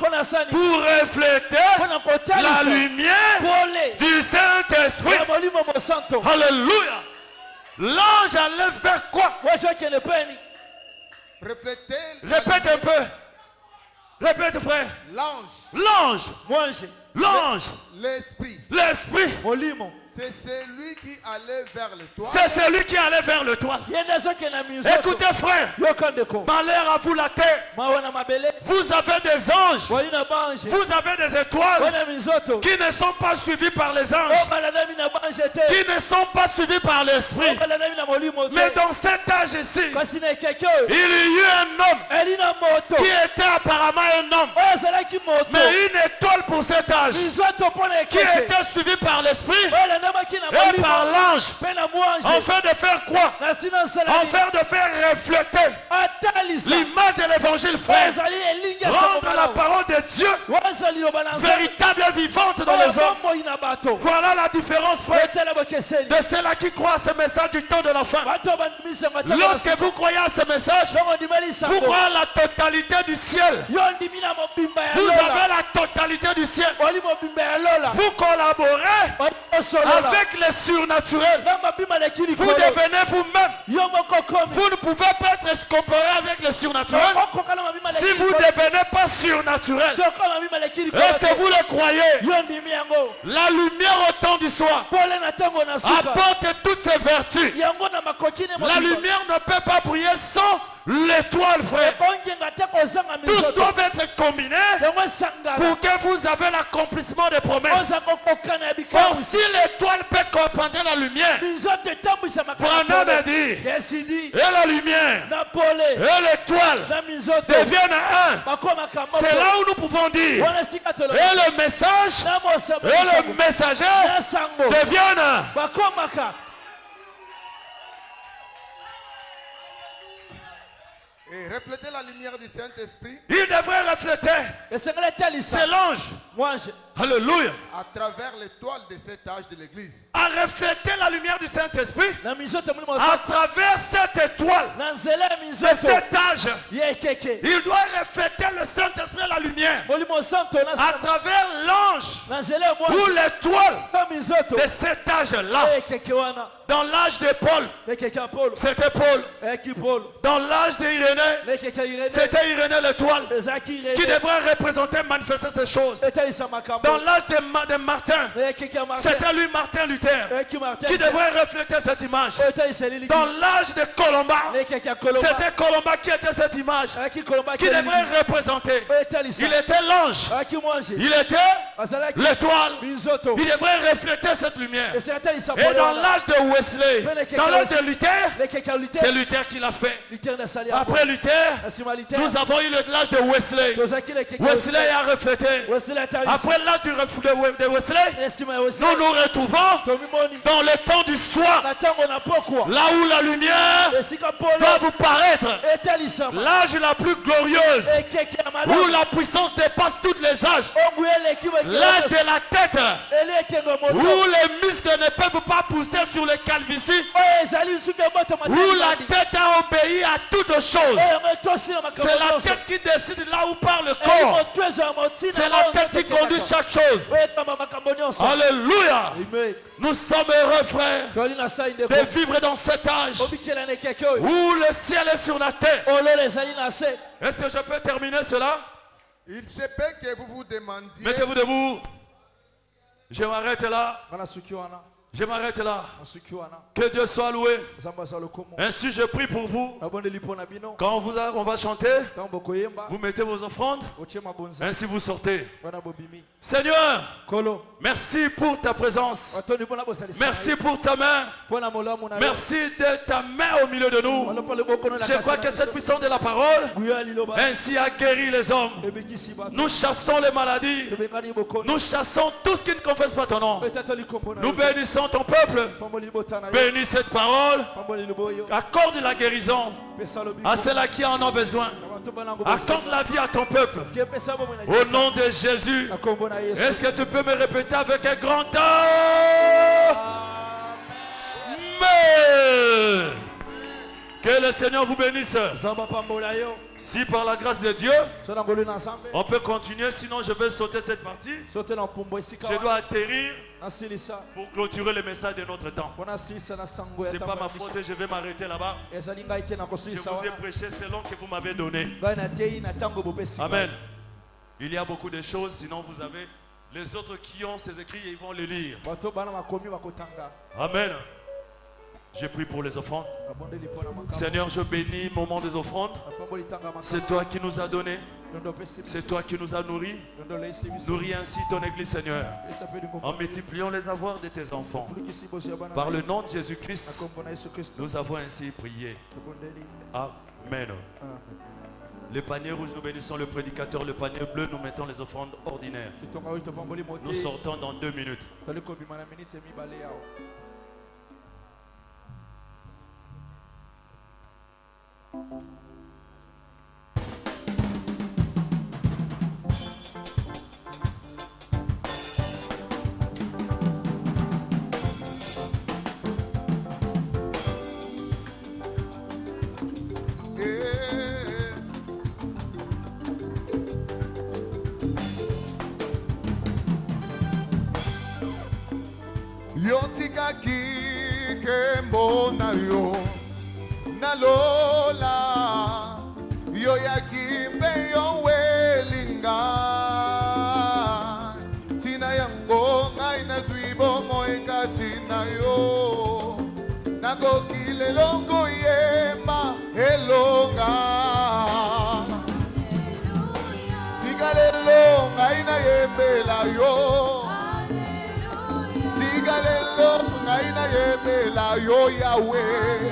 Pour refléter la lumière du Saint-Esprit. Alléluia. L'ange allait faire quoi? Refléter. Répète un peu. Répète, frère. L'ange. L'ange. L'esprit. L'esprit. C'est celui qui allait vers l'étoile. C'est celui qui allait vers l'étoile. Écoutez, frère. Malheur à vous la terre. Vous avez des anges. Vous avez des étoiles qui ne sont pas suivies par les anges. Qui ne sont pas suivies par l'esprit. Mais dans cet âge ici, il y a eu un homme qui était apparemment un homme. Mais une étoile pour cet âge qui était suivie par l'esprit et par l'ange. Afin de faire quoi? Afin de faire refléter l'image de l'évangile, frère. Rendre la parole de Dieu véritable et vivante dans les hommes. Voilà la différence, frère, de ceux-là qui croient à ce message du temps de la fin. Lorsque vous croyez à ce message, vous croyez à la totalité du ciel. Vous avez la totalité du ciel. Vous collaborez avec le surnaturel. Vous devenez vous-même. Vous ne pouvez pas être comparé avec le surnaturel si vous ne devenez pas surnaturel. Est-ce que vous le croyez? La lumière au temps du soir apporte toutes ses vertus. La lumière ne peut pas briller sans l'étoile, frère. Tous doivent être combinés pour que vous avez l'accomplissement des promesses. Or, si l'étoile peut comprendre la lumière, Branham a dit, et la lumière et l'étoile deviennent un. C'est là où nous pouvons dire, et le message et le messager deviennent un. Et refléter la lumière du Saint-Esprit. Il devrait refléter. C'est l'ange. Alléluia. À travers l'étoile de cet âge de l'église. À refléter la lumière du Saint-Esprit. À travers cette étoile de cet âge. Il doit refléter le Saint-Esprit et la lumière. À travers l'ange ou l'étoile de cet âge-là. Dans l'âge de Paul, c'était Paul. Dans l'âge d'Irénée, c'était Irénée l'étoile qui devrait représenter, manifester ces choses. Dans l'âge de Martin, c'était lui Martin Luther qui devrait refléter cette image. Dans l'âge de Colomba, c'était Colomba qui était cette image qui devrait représenter. Il était l'ange, il était l'étoile, il devrait refléter cette lumière. Et dans l'âge de Wesley, dans l'âge de Luther, c'est Luther qui l'a fait. Après Luther, nous avons eu l'âge de Wesley. Wesley a reflété. Après l'âge de Wesley, nous nous retrouvons dans le temps du soir, là où la lumière doit vous paraître. L'âge la plus glorieuse, où la puissance dépasse tous les âges. L'âge de la tête, où les muscles ne peuvent pas pousser sur les calvities, où la tête a obéi à toutes choses. C'est la tête qui décide là où part le corps. C'est la tête qui conduit chaque chose. Alléluia. Nous sommes heureux, frères, de vivre dans cet âge où le ciel est sur la terre. Est-ce que je peux terminer cela? Il se peut que vous vous demandiez. Mettez-vous debout. Je m'arrête là. Je m'arrête là. Que Dieu soit loué. Ainsi je prie pour vous. Quand on va chanter, vous mettez vos offrandes. Ainsi vous sortez. Seigneur, merci pour ta présence. Merci pour ta main. Merci de ta main au milieu de nous. Je crois que cette puissance de la parole ainsi a guéri les hommes. Nous chassons les maladies. Nous chassons tout ce qui ne confesse pas ton nom. Nous bénissons ton peuple. Bénis cette parole. Accorde la guérison à ceux-là qui en ont besoin. Accorde la vie à ton peuple. Au nom de Jésus. Est-ce que tu peux me répéter avec un grand temps? Mais que le Seigneur vous bénisse. Si par la grâce de Dieu, on peut continuer, sinon je vais sauter cette partie. Je dois atterrir pour clôturer le message de notre temps. Ce n'est pas ma faute, je vais m'arrêter là-bas. Je vous ai prêché selon que vous m'avez donné. Amen. Il y a beaucoup de choses, sinon vous avez les autres qui ont ces écrits et ils vont les lire. Amen. Je prie pour les offrandes. Seigneur, je bénis le moment des offrandes. C'est toi qui nous as donné. C'est toi qui nous as nourris. Nourris ainsi ton église, Seigneur. En multipliant les avoirs de tes enfants. Par le nom de Jésus-Christ, nous avons ainsi prié. Amen. Le panier rouge, nous bénissons le prédicateur. Le panier bleu, nous mettons les offrandes ordinaires. Nous sortons dans 2 minutes. Yotika kike mbona yo nalola yo yakimbe yo welinga tina yango ngai na zwibo moenga tina yo nako kilelongo yemba elonga tigalelo ngai na yembela yo Tigalelo ngai na yembela yo Yahweh